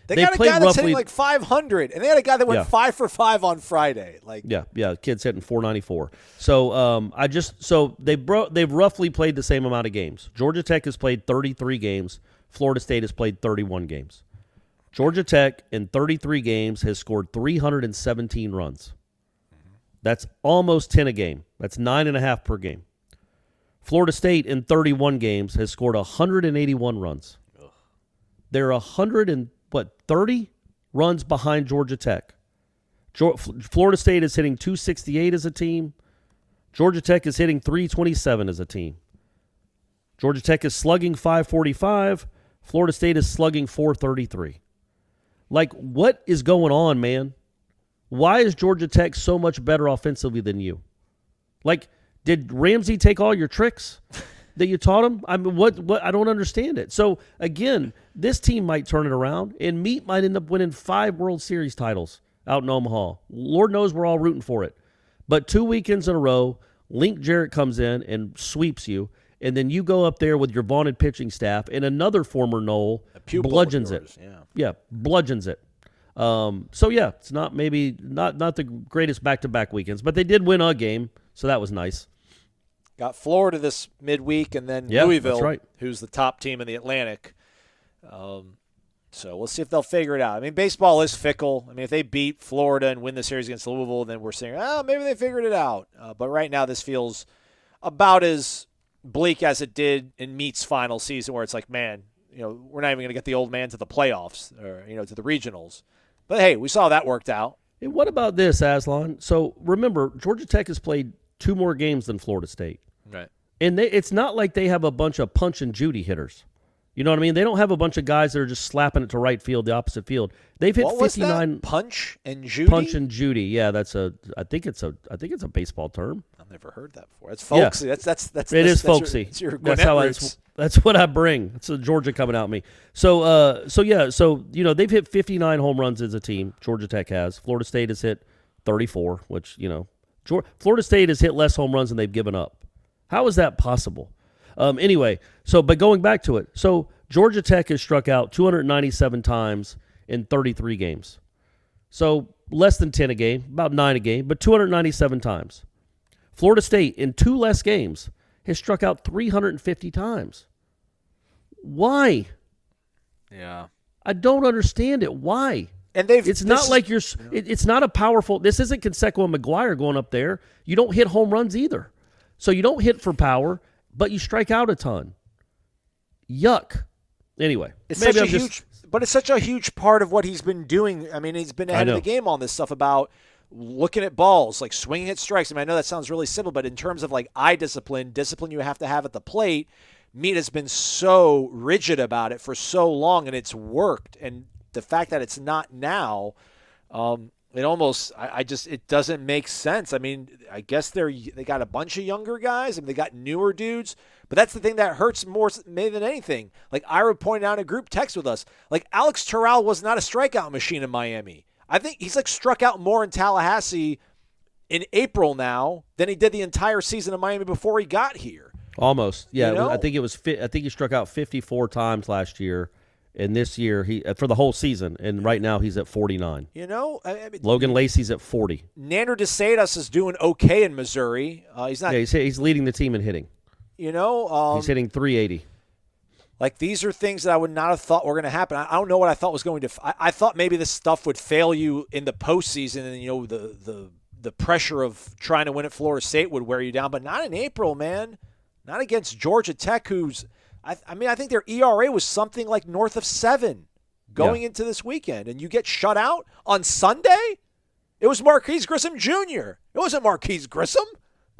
they got a guy that's hitting like 500, and they had a guy that went 5 for 5 on Friday. Kid's hitting 494. So they've roughly played the same amount of games. Georgia Tech has played 33 games. Florida State has played 31 games. Georgia Tech in 33 games has scored 317 runs. That's almost 10 a game. That's 9.5 per game. Florida State in 31 games has scored 181 runs. They're 130 runs behind Georgia Tech. Florida State is hitting 268 as a team. Georgia Tech is hitting 327 as a team. Georgia Tech is slugging 545. Florida State is slugging 433. Like, what is going on, man? Why is Georgia Tech so much better offensively than you? Like, did Ramsey take all your tricks that you taught him? I mean, what? I don't understand it. So, again, this team might turn it around, and Meat might end up winning 5 World Series titles out in Omaha. Lord knows we're all rooting for it. But 2 weekends in a row, Link Jarrett comes in and sweeps you, and then you go up there with your vaunted pitching staff, and another former Nole bludgeons it. Yeah, bludgeons it. It's not the greatest back-to-back weekends, but they did win a game, so that was nice. Got Florida this midweek, and then Louisville, that's right, who's the top team in the Atlantic. So we'll see if they'll figure it out. I mean, baseball is fickle. I mean, if they beat Florida and win the series against Louisville, then we're saying, maybe they figured it out. But right now, this feels about as bleak as it did in Meat's final season, where it's like, man, we're not even going to get the old man to the playoffs or, to the regionals. But, hey, we saw that worked out. And what about this, Aslan? So, remember, Georgia Tech has played 2 more games than Florida State. Right. And it's not like they have a bunch of Punch and Judy hitters. You know what I mean? They don't have a bunch of guys that are just slapping it to right field, the opposite field. They've hit 59. Punch and Judy? Punch and Judy. Yeah, I think it's a baseball term. I've never heard that before. It's folksy. Yeah. That's it is folksy. It's your that's what I bring. It's a Georgia coming out me. So they've hit 59 home runs as a team. Georgia Tech has. Florida State has hit 34, which Florida State has hit less home runs than they've given up. How is that possible? But going back to it, so Georgia Tech has struck out 297 times in 33 games. So less than 10 a game, about 9 a game, but 297 times. Florida State, in 2 less games, has struck out 350 times. Why? Yeah. I don't understand it. Why? And it's not a powerful, this isn't Conseco and McGuire going up there. You don't hit home runs either. So you don't hit for power, but you strike out a ton. Yuck. Anyway. It's such a huge part of what he's been doing. I mean, he's been ahead of the game on this stuff about looking at balls, like swinging at strikes. I mean, I know that sounds really simple, but in terms of like eye discipline you have to have at the plate, media has been so rigid about it for so long, and it's worked. And the fact that it's not now, it almost, it doesn't make sense. I mean, I guess they got a bunch of younger guys. I mean, they got newer dudes. But that's the thing that hurts more than anything. Like Ira pointed out in a group text with us, like Alex Terrell was not a strikeout machine in Miami. I think he's like struck out more in Tallahassee in April now than he did the entire season in Miami before he got here. Almost, yeah. You know? I think he struck out 54 times last year, and this year he for the whole season. And right now he's at 49. You know, I mean, Logan Lacey's at 40. Nander DeSadas is doing okay in Missouri. He's not. Yeah, he's leading the team in hitting. You know, he's hitting 380. Like, these are things that I would not have thought were going to happen. I don't know what I thought was going to. I thought maybe this stuff would fail you in the postseason, and you know the pressure of trying to win at Florida State would wear you down, but not in April, man. Not against Georgia Tech, who's. I mean, I think their ERA was something like north of 7 going into this weekend, and you get shut out on Sunday. It was Marquise Grissom Jr. It wasn't Marquise Grissom.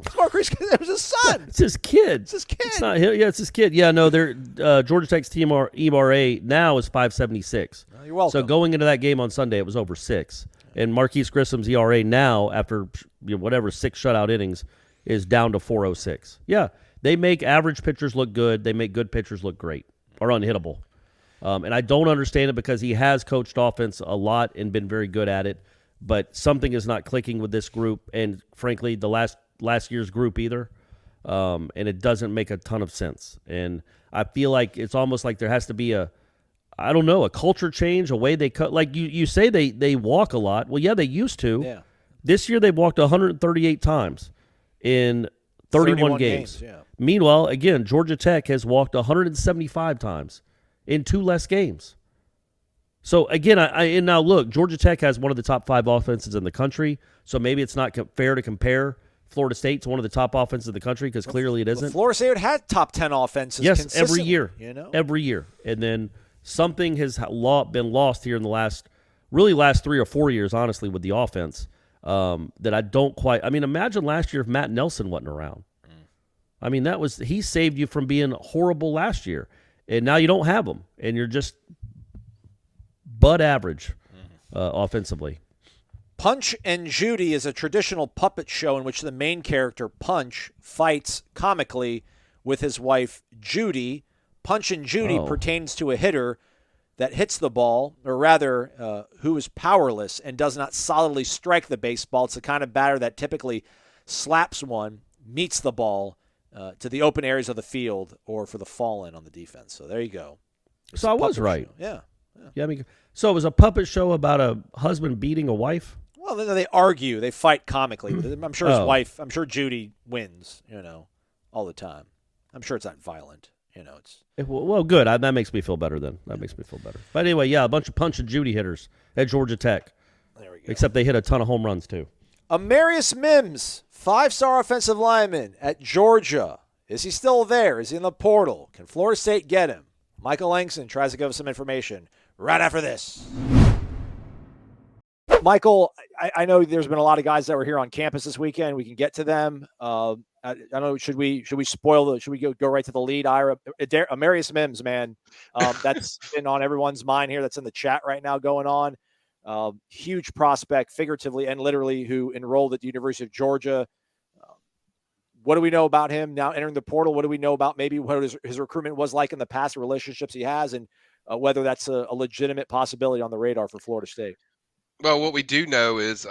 It was his son. It's his kid. It's his kid. It's not him. Yeah, it's his kid. Yeah, no, they're Georgia Tech's team ERA now is 5.76. You're welcome. So going into that game on Sunday, it was over 6. And Marquise Grissom's ERA now, after 6 shutout innings, is down to 4.06. Yeah, they make average pitchers look good. They make good pitchers look great or unhittable. And I don't understand it because he has coached offense a lot and been very good at it. But something is not clicking with this group, and frankly, the last year's group either, and it doesn't make a ton of sense. And I feel like it's almost like there has to be a culture change, a way they cut. Like you say they walk a lot. Well, yeah, they used to. Yeah. This year they walked 138 times in 31 games. Yeah. Meanwhile, again, Georgia Tech has walked 175 times in 2 less games. So, again, and now look, Georgia Tech has one of the top 5 offenses in the country, so maybe it's not fair to compare Florida State to one of the top offenses in the country because clearly it isn't. Florida State had top 10 offenses. Yes, every year. You know? Every year. And then something has been lost here in the last 3 or 4 years, honestly, with the offense that I don't quite – I mean, imagine last year if Matt Nelson wasn't around. I mean, he saved you from being horrible last year. And now you don't have him, and you're just – butt average offensively. Punch and Judy is a traditional puppet show in which the main character, Punch, fights comically with his wife, Judy. Punch and Judy pertains to a hitter that hits the ball, or rather, who is powerless and does not solidly strike the baseball. It's the kind of batter that typically slaps one, meets the ball to the open areas of the field, or for the fall-in on the defense. So there you go. So I was right. Show. Yeah, I mean, so it was a puppet show about a husband beating a wife? Well, then they argue. They fight comically. I'm sure his wife, I'm sure Judy wins, all the time. I'm sure it's not violent. It's well, good. That makes me feel better then. That makes me feel better. But anyway, yeah, a bunch of Punch and Judy hitters at Georgia Tech. There we go. Except they hit a ton of home runs, too. Amarius Mims, 5-star offensive lineman at Georgia. Is he still there? Is he in the portal? Can Florida State get him? Michael Langston tries to give us some information right after this. Michael, I know there's been a lot of guys that were here on campus this weekend. We can get to them. I don't know. Should we spoil should we go right to the lead? Amarius Mims, man. That's been on everyone's mind here. That's in the chat right now going on. Huge prospect, figuratively and literally, who enrolled at the University of Georgia. What do we know about him now entering the portal? What do we know about maybe what his recruitment was like in the past, the relationships he has, and whether that's a legitimate possibility on the radar for Florida State? Well, what we do know is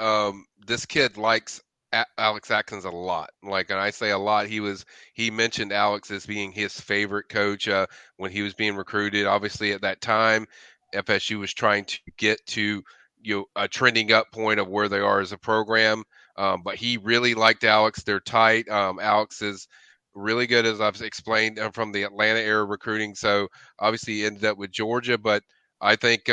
this kid likes Alex Atkins a lot. Like, and I say a lot, he mentioned Alex as being his favorite coach when he was being recruited. Obviously, at that time, FSU was trying to get to a trending up point of where they are as a program. But he really liked Alex. They're tight. Alex is really good, as I've explained, from the Atlanta era recruiting. So obviously he ended up with Georgia, but I think,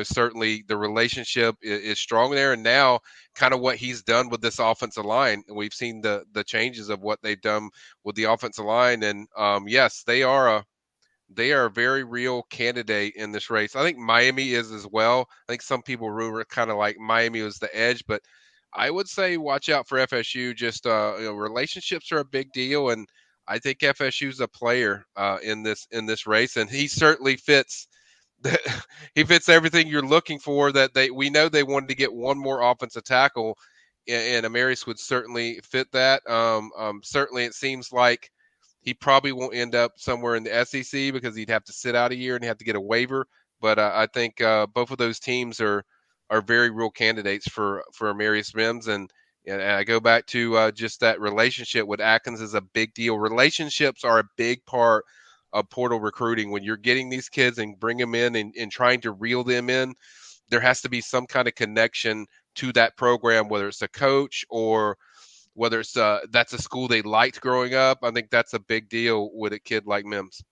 certainly the relationship is strong there. And now kind of what he's done with this offensive line, and we've seen the changes of what they've done with the offensive line. And yes, they are a very real candidate in this race. I think Miami is as well. I think some people rumor kind of like Miami was the edge, but I would say watch out for FSU. Just relationships are a big deal, and I think FSU's a player in this race, and he certainly fits. He fits everything you're looking for. We know they wanted to get one more offensive tackle, and Amarius would certainly fit that. Certainly, it seems like he probably won't end up somewhere in the SEC because he'd have to sit out a year and have to get a waiver. But I think both of those teams are very real candidates for Amarius Mims. And I go back to just that relationship with Atkins is a big deal. Relationships are a big part of portal recruiting. When you're getting these kids and bring them in and trying to reel them in, there has to be some kind of connection to that program, whether it's a coach or whether it's that's a school they liked growing up. I think that's a big deal with a kid like Mims.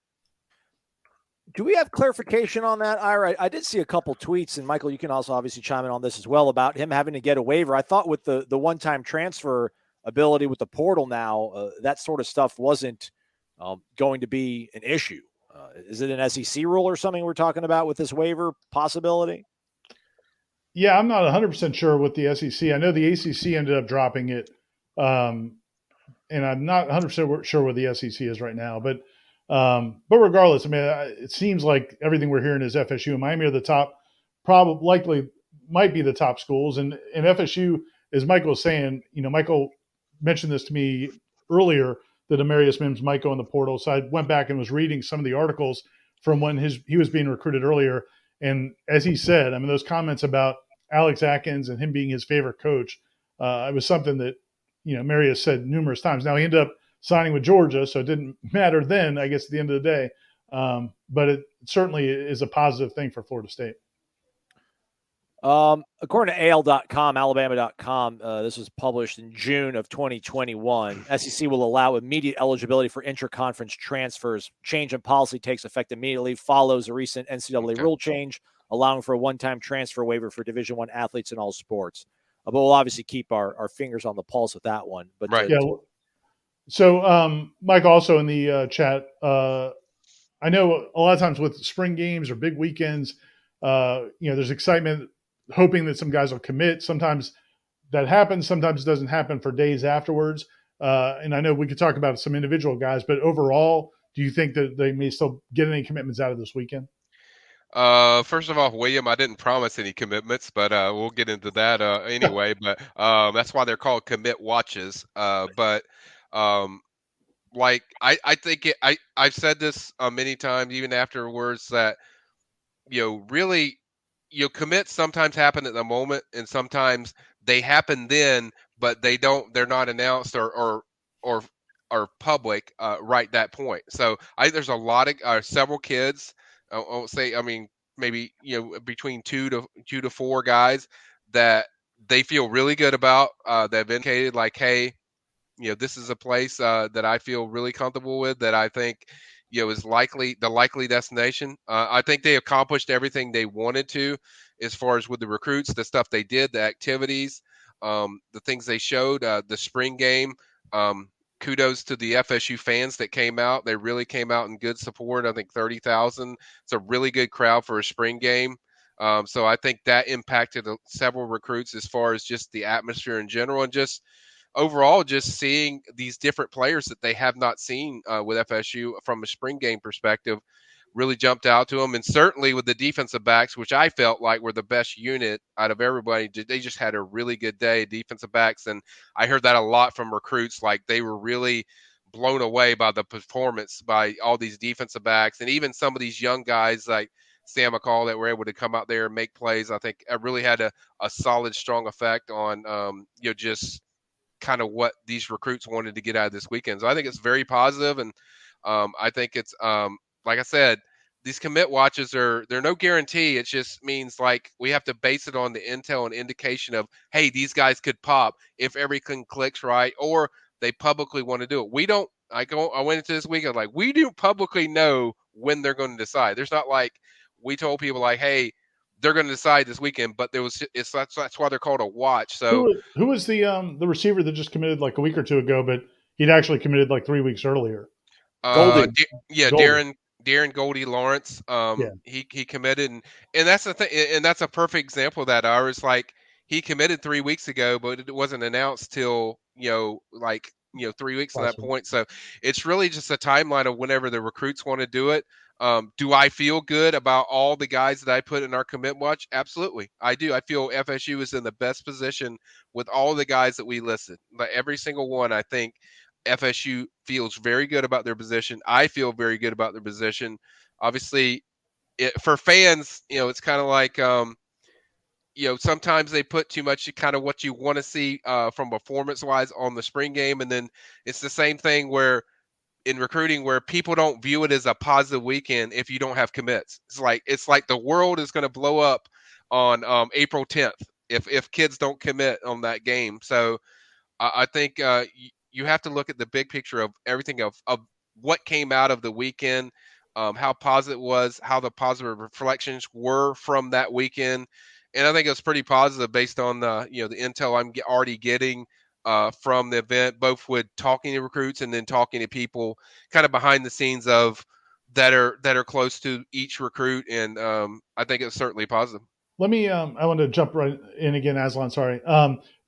Do we have clarification on that, Ira? I did see a couple tweets, and Michael, you can also obviously chime in on this as well, about him having to get a waiver. I thought with the one-time transfer ability with the portal now, that sort of stuff wasn't going to be an issue. Is it an SEC rule or something we're talking about with this waiver possibility? Yeah, I'm not 100% sure with the SEC. I know the ACC ended up dropping it, and I'm not 100% sure where the SEC is right now. But regardless, I mean, it seems like everything we're hearing is FSU and Miami are the top, probably likely might be the top schools. And FSU, as Michael was saying, Michael mentioned this to me earlier, that Amarius Mims might go in the portal. So I went back and was reading some of the articles from when he was being recruited earlier. And as he said, I mean, those comments about Alex Atkins and him being his favorite coach, it was something that, Amarius said numerous times. Now he ended up signing with Georgia, so it didn't matter then, I guess, at the end of the day. But it certainly is a positive thing for Florida State. According to AL.com, Alabama.com, this was published in June of 2021. SEC will allow immediate eligibility for intra-conference transfers. Change in policy takes effect immediately, follows a recent NCAA rule change, allowing for a one-time transfer waiver for Division I athletes in all sports. But we'll obviously keep our fingers on the pulse with that one. But right. So, Mike, also in the chat, I know a lot of times with spring games or big weekends, there's excitement, hoping that some guys will commit. Sometimes that happens. Sometimes it doesn't happen for days afterwards. And I know we could talk about some individual guys, but overall, do you think that they may still get any commitments out of this weekend? First of all, William, I didn't promise any commitments, but we'll get into that anyway. But that's why they're called commit watches. But I think I've said this many times, even afterwards, that really, commits sometimes happen at the moment, and sometimes they happen then, but they're not announced or public right that point. So there's a lot of several kids. I won't say, I mean, maybe between two to four guys that they feel really good about. They've indicated like, hey, this is a place that I feel really comfortable with, that I think is the likely destination. I think they accomplished everything they wanted to, as far as with the recruits, the stuff they did, the activities, the things they showed, the spring game. Kudos to the FSU fans that came out. They really came out in good support. I think 30,000. It's a really good crowd for a spring game. So I think that impacted several recruits as far as just the atmosphere in general, and just overall, just seeing these different players that they have not seen with FSU from a spring game perspective really jumped out to them. And certainly with the defensive backs, which I felt like were the best unit out of everybody, they just had a really good day, defensive backs. And I heard that a lot from recruits, like they were really blown away by the performance by all these defensive backs. And even some of these young guys like Sam McCall that were able to come out there and make plays, I think it really had a solid, strong effect on, just kind of what these recruits wanted to get out of this weekend. So I think it's very positive. And I think it's, like I said, these commit watches they're no guarantee. It just means like we have to base it on the intel and indication of, hey, these guys could pop if everything clicks right, or they publicly want to do it. I went into this weekend like, we do publicly know when they're going to decide. There's not like we told people like, hey, they're going to decide this weekend, but that's why they're called a watch. So who was the receiver that just committed like a week or two ago, but he'd actually committed like 3 weeks earlier? Goldie. Goldie. Darren Goldie Lawrence. He committed, and that's the thing, and that's a perfect example of that. I was like, he committed 3 weeks ago, but it wasn't announced till like 3 weeks from that Awesome. point. So it's really just a timeline of whenever the recruits want to do it. Do I feel good about all the guys that I put in our commit watch? Absolutely, I do. I feel FSU is in the best position with all the guys that we listed. Like every single one, I think FSU feels very good about their position. I feel very good about their position. Obviously, for fans, it's kind of like, sometimes they put too much kind of what you want to see from performance-wise on the spring game, and then it's the same thing where in recruiting where people don't view it as a positive weekend if you don't have commits. It's like the world is going to blow up on April 10th if kids don't commit on that game. So I think you have to look at the big picture of everything of what came out of the weekend, how positive it was, how the positive reflections were from that weekend. And I think it was pretty positive based on the intel I'm already getting from the event, both with talking to recruits and then talking to people kind of behind the scenes of that are close to each recruit. And I think it's certainly positive. Let me. I want to jump right in again, Aslan. Sorry.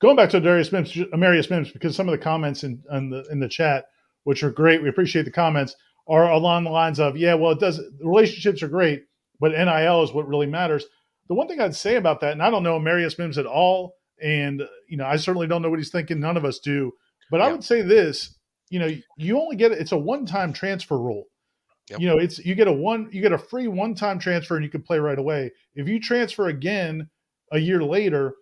Going back to Amarius Mims, because some of the comments in the chat, which are great, we appreciate the comments, are along the lines of, the relationships are great, but NIL is what really matters. The one thing I'd say about that, and I don't know Amarius Mims at all, and I certainly don't know what he's thinking. None of us do. But I would say this: you only get it's a one-time transfer rule. Yep. You get a free one-time transfer and you can play right away. If you transfer again a year later,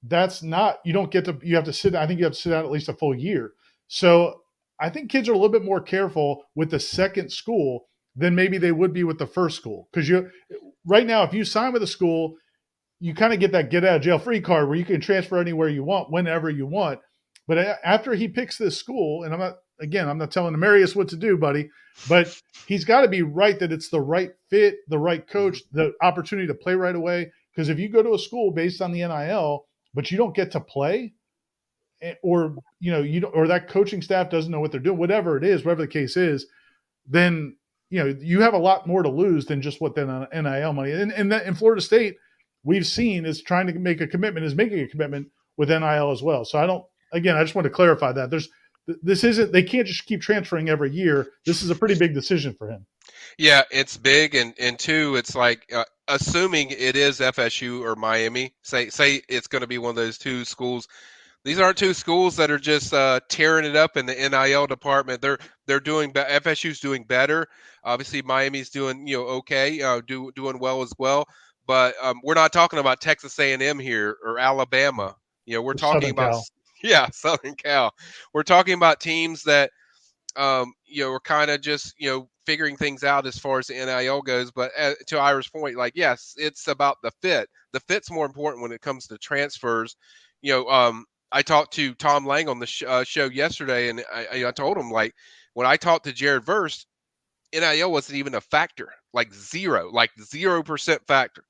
that's not, you don't get to, you have to sit, I think you have to sit out at least a full year. So I think kids are a little bit more careful with the second school than maybe they would be with the first school. Because right now, if you sign with a school, you kind of get that get out of jail free card where you can transfer anywhere you want, whenever you want. But after he picks this school, and I'm not telling Amarius what to do, buddy, but he's got to be right that it's the right fit, the right coach, the opportunity to play right away. Because if you go to a school based on the NIL, but you don't get to play, or or that coaching staff doesn't know what they're doing, whatever the case is, then you have a lot more to lose than just what the NIL money. And that in Florida State, we've seen is trying to make a commitment, is making a commitment with NIL as well. So I just want to clarify that they can't just keep transferring every year. This is a pretty big decision for him. Yeah, it's big. And two, it's like, assuming it is FSU or Miami, say it's going to be one of those two schools. These aren't two schools that are just tearing it up in the NIL department. They're doing FSU's doing better. Obviously, Miami's doing okay, doing well as well. But we're not talking about Texas A&M here or Alabama. We're talking about Southern Cal. We're talking about teams that are kind of just figuring things out as far as the NIL goes. But to Ira's point, yes, it's about the fit. The fit's more important when it comes to transfers. I talked to Tom Lang on the show yesterday, and I told him, when I talked to Jared Verse, NIL wasn't even a factor, 0% factor,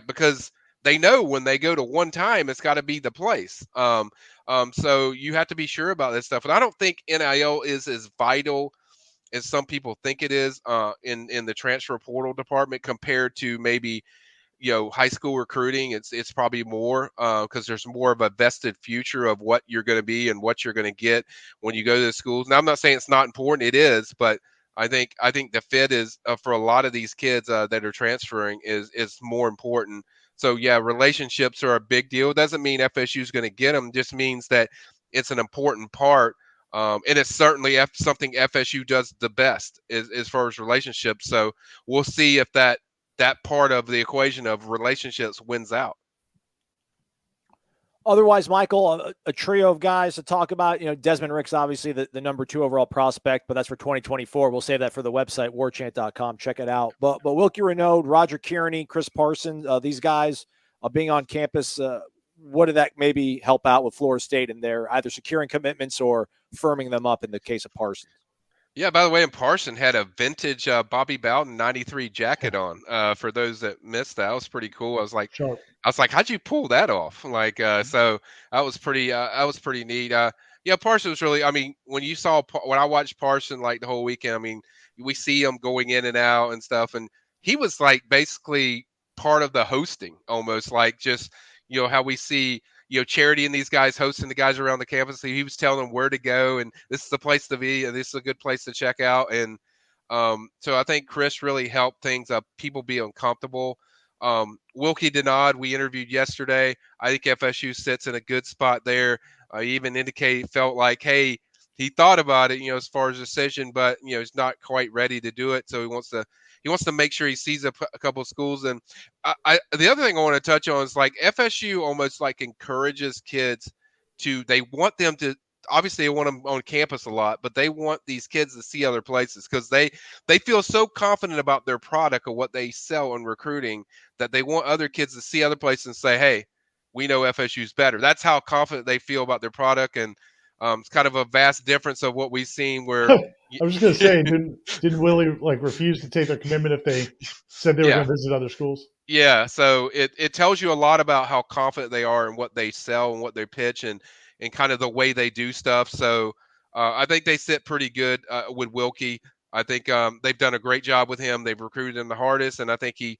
because they know when they go to one time, it's got to be the place. So you have to be sure about this stuff. And I don't think NIL is as vital as some people think it is in the transfer portal department compared to maybe high school recruiting. It's probably more because there's more of a vested future of what you're going to be and what you're going to get when you go to the schools. Now, I'm not saying it's not important. It is, but I think the fit is for a lot of these kids that are transferring is more important. So yeah, relationships are a big deal. It doesn't mean FSU is going to get them. It just means that it's an important part. And it's certainly something FSU does the best as far as relationships. So we'll see if that part of the equation of relationships wins out. Otherwise, Michael, a trio of guys to talk about. Desmond Rick's obviously the number 2 overall prospect, but that's for 2024. We'll save that for the website, warchant.com. Check it out. But Wilkie Renaud, Roger Kearney, Chris Parsons, these guys being on campus, what did that maybe help out with Florida State in their either securing commitments or firming them up in the case of Parsons? Yeah, by the way, and Parson had a vintage Bobby Bowden 93 jacket on. For those that missed that was pretty cool. I was like, how'd you pull that off? So that was pretty neat. Parson was really, when I watched Parson the whole weekend, we see him going in and out and stuff. And he was basically part of the hosting almost, just, how we see, Charity and these guys hosting the guys around the campus. So he was telling them where to go, and this is the place to be, and this is a good place to check out. And so I think Chris really helped things up, people be uncomfortable. Wilkie Denard, we interviewed yesterday. I think FSU sits in a good spot there. He even felt like, hey, he thought about it, as far as decision, but he's not quite ready to do it. So he wants to make sure he sees a couple of schools. And the other thing I want to touch on is like FSU almost like encourages kids they want them to. Obviously, they want them on campus a lot, but they want these kids to see other places because they feel so confident about their product or what they sell in recruiting that they want other kids to see other places and say, hey, we know FSU's better. That's how confident they feel about their product. And it's kind of a vast difference of what we've seen where I was just going to say, didn't Willie like refuse to take their commitment if they said they were going to visit other schools? Yeah. So it tells you a lot about how confident they are in what they sell and what they pitch and kind of the way they do stuff. So I think they sit pretty good with Wilkie. I think they've done a great job with him. They've recruited him the hardest, and I think he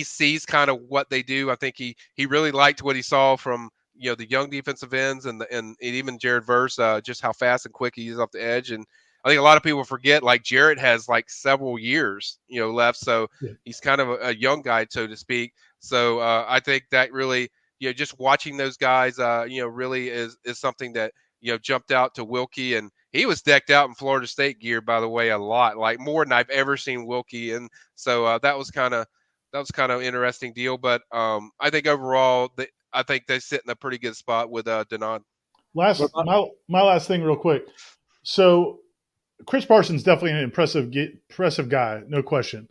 sees kind of what they do. I think he really liked what he saw from the young defensive ends and even Jared Verse, just how fast and quick he is off the edge. And I think a lot of people forget like Jared has like several years left, so he's kind of a young guy, so to speak. So I think that really just watching those guys really is something that jumped out to Wilkie. And he was decked out in Florida State gear, by the way, a lot, like more than I've ever seen Wilkie. And so that was kind of an interesting deal. But I think overall, I think they sit in a pretty good spot with Denard. My last thing real quick. So Chris Parsons definitely an impressive guy, no question.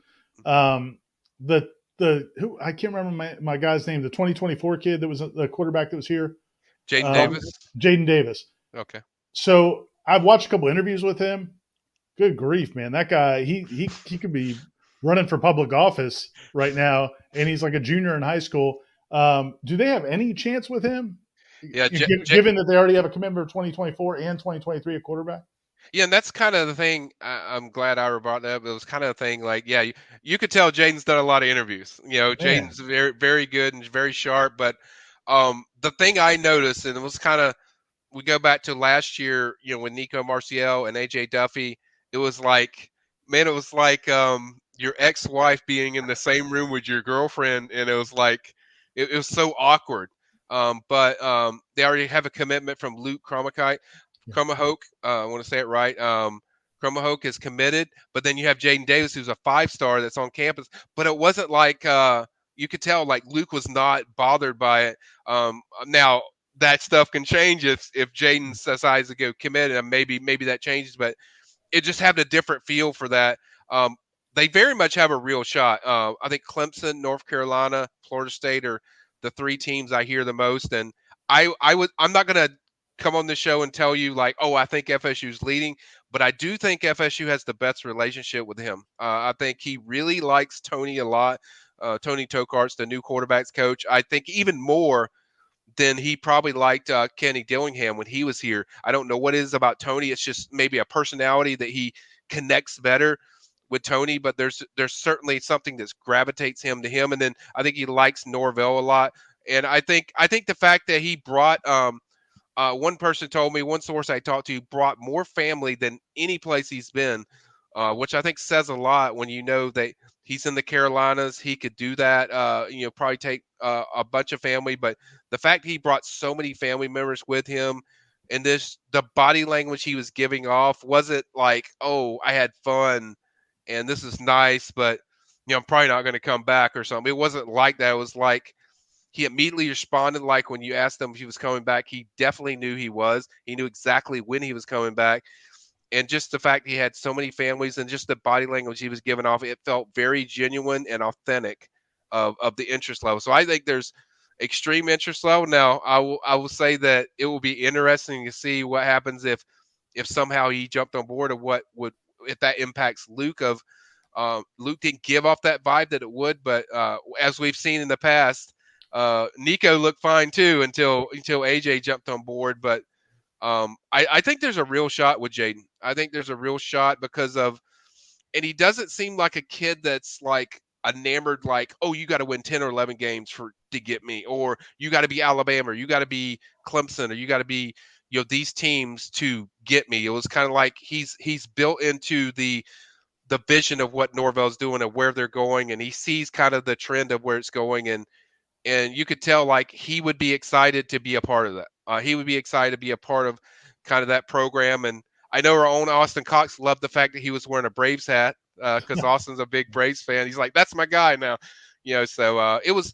Who I can't remember my guy's name, the 2024 kid that was the quarterback that was here. Jaden Davis. Okay. So I've watched a couple interviews with him. Good grief, man. That guy, he could be running for public office right now, and he's like a junior in high school. Do they have any chance with him? Yeah, given that they already have a commitment for 2024 and 2023 at quarterback? Yeah, and that's kind of the thing. I'm glad Ira brought that up. It was kind of the thing like, you could tell Jaden's done a lot of interviews. Jaden's very, very good and very sharp. But the thing I noticed, and it was kind of, we go back to last year, when Nico Marcial and AJ Duffy, it was like your ex-wife being in the same room with your girlfriend, and it was like, it was so awkward. But they already have a commitment from Luke Crummahoke. I want to say it right. Crummahoke is committed, but then you have Jaden Davis, who's a 5-star that's on campus. But it wasn't like you could tell like Luke was not bothered by it. Now that stuff can change if Jaden decides to go committed, and maybe that changes. But it just had a different feel for that. They very much have a real shot. I think Clemson, North Carolina, Florida State are the 3 teams I hear the most. And I'm not going to come on the show and tell you like, oh, I think FSU's leading, but I do think FSU has the best relationship with him. I think he really likes Tony a lot. Tony Tokart's the new quarterback's coach. I think even more than he probably liked Kenny Dillingham when he was here. I don't know what it is about Tony. It's just maybe a personality that he connects better with Tony, but there's certainly something that gravitates him to him. And then I think he likes Norvell a lot. And I think the fact that he brought one person told me, one source I talked to, brought more family than any place he's been, which I think says a lot when you know that he's in the Carolinas. He could do that, probably take a bunch of family. But the fact he brought so many family members with him, and the body language he was giving off wasn't like, oh, I had fun and this is nice, but I'm probably not going to come back or something. It wasn't like that. It was like he immediately responded. Like when you asked him if he was coming back, he definitely knew he was. He knew exactly when he was coming back. And just the fact he had so many families and just the body language he was giving off, it felt very genuine and authentic of the interest level. So I think there's extreme interest level. Now, I will say that it will be interesting to see what happens if somehow he jumped on board, or if that impacts Luke. Luke didn't give off that vibe that it would, but as we've seen in the past, Nico looked fine too until AJ jumped on board. But I think there's a real shot with Jaden. I think there's a real shot and he doesn't seem like a kid that's like enamored, like, oh, you got to win 10 or 11 games to get me, or you got to be Alabama, or you got to be Clemson, or you got to be, these teams to get me. It was kind of like he's built into the vision of what Norvell's doing and where they're going, and he sees kind of the trend of where it's going, and you could tell like he would be excited to be a part of that. He would be excited to be a part of kind of that program. And I know our own Austin Cox loved the fact that he was wearing a Braves hat because Austin's a big Braves fan. He's like, that's my guy now, So it was.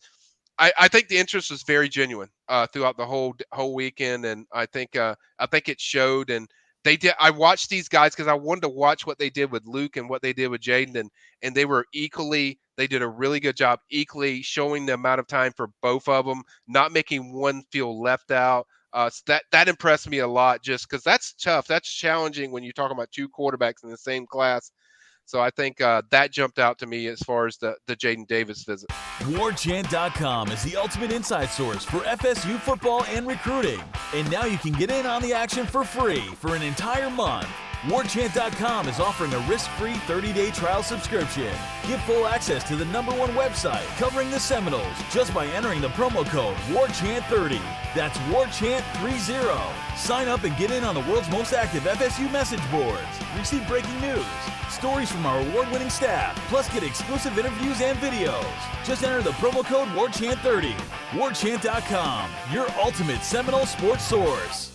I think the interest was very genuine throughout the whole weekend, and I think it showed. And they did. I watched these guys because I wanted to watch what they did with Luke and what they did with Jaden, and they were equally. They did a really good job, equally showing the amount of time for both of them, not making one feel left out. So that impressed me a lot, just because that's tough. That's challenging when you're talking about two quarterbacks in the same class. So I think that jumped out to me as far as the Jaden Davis visit. Warchant.com is the ultimate inside source for FSU football and recruiting. And now you can get in on the action for free for an entire month. Warchant.com is offering a risk-free 30-day trial subscription. Get full access to the #1 website covering the Seminoles just by entering the promo code WARCHANT30. That's WARCHANT30. Sign up and get in on the world's most active FSU message boards. Receive breaking news, stories from our award-winning staff, plus get exclusive interviews and videos. Just enter the promo code WARCHANT30. Warchant.com, your ultimate Seminole sports source.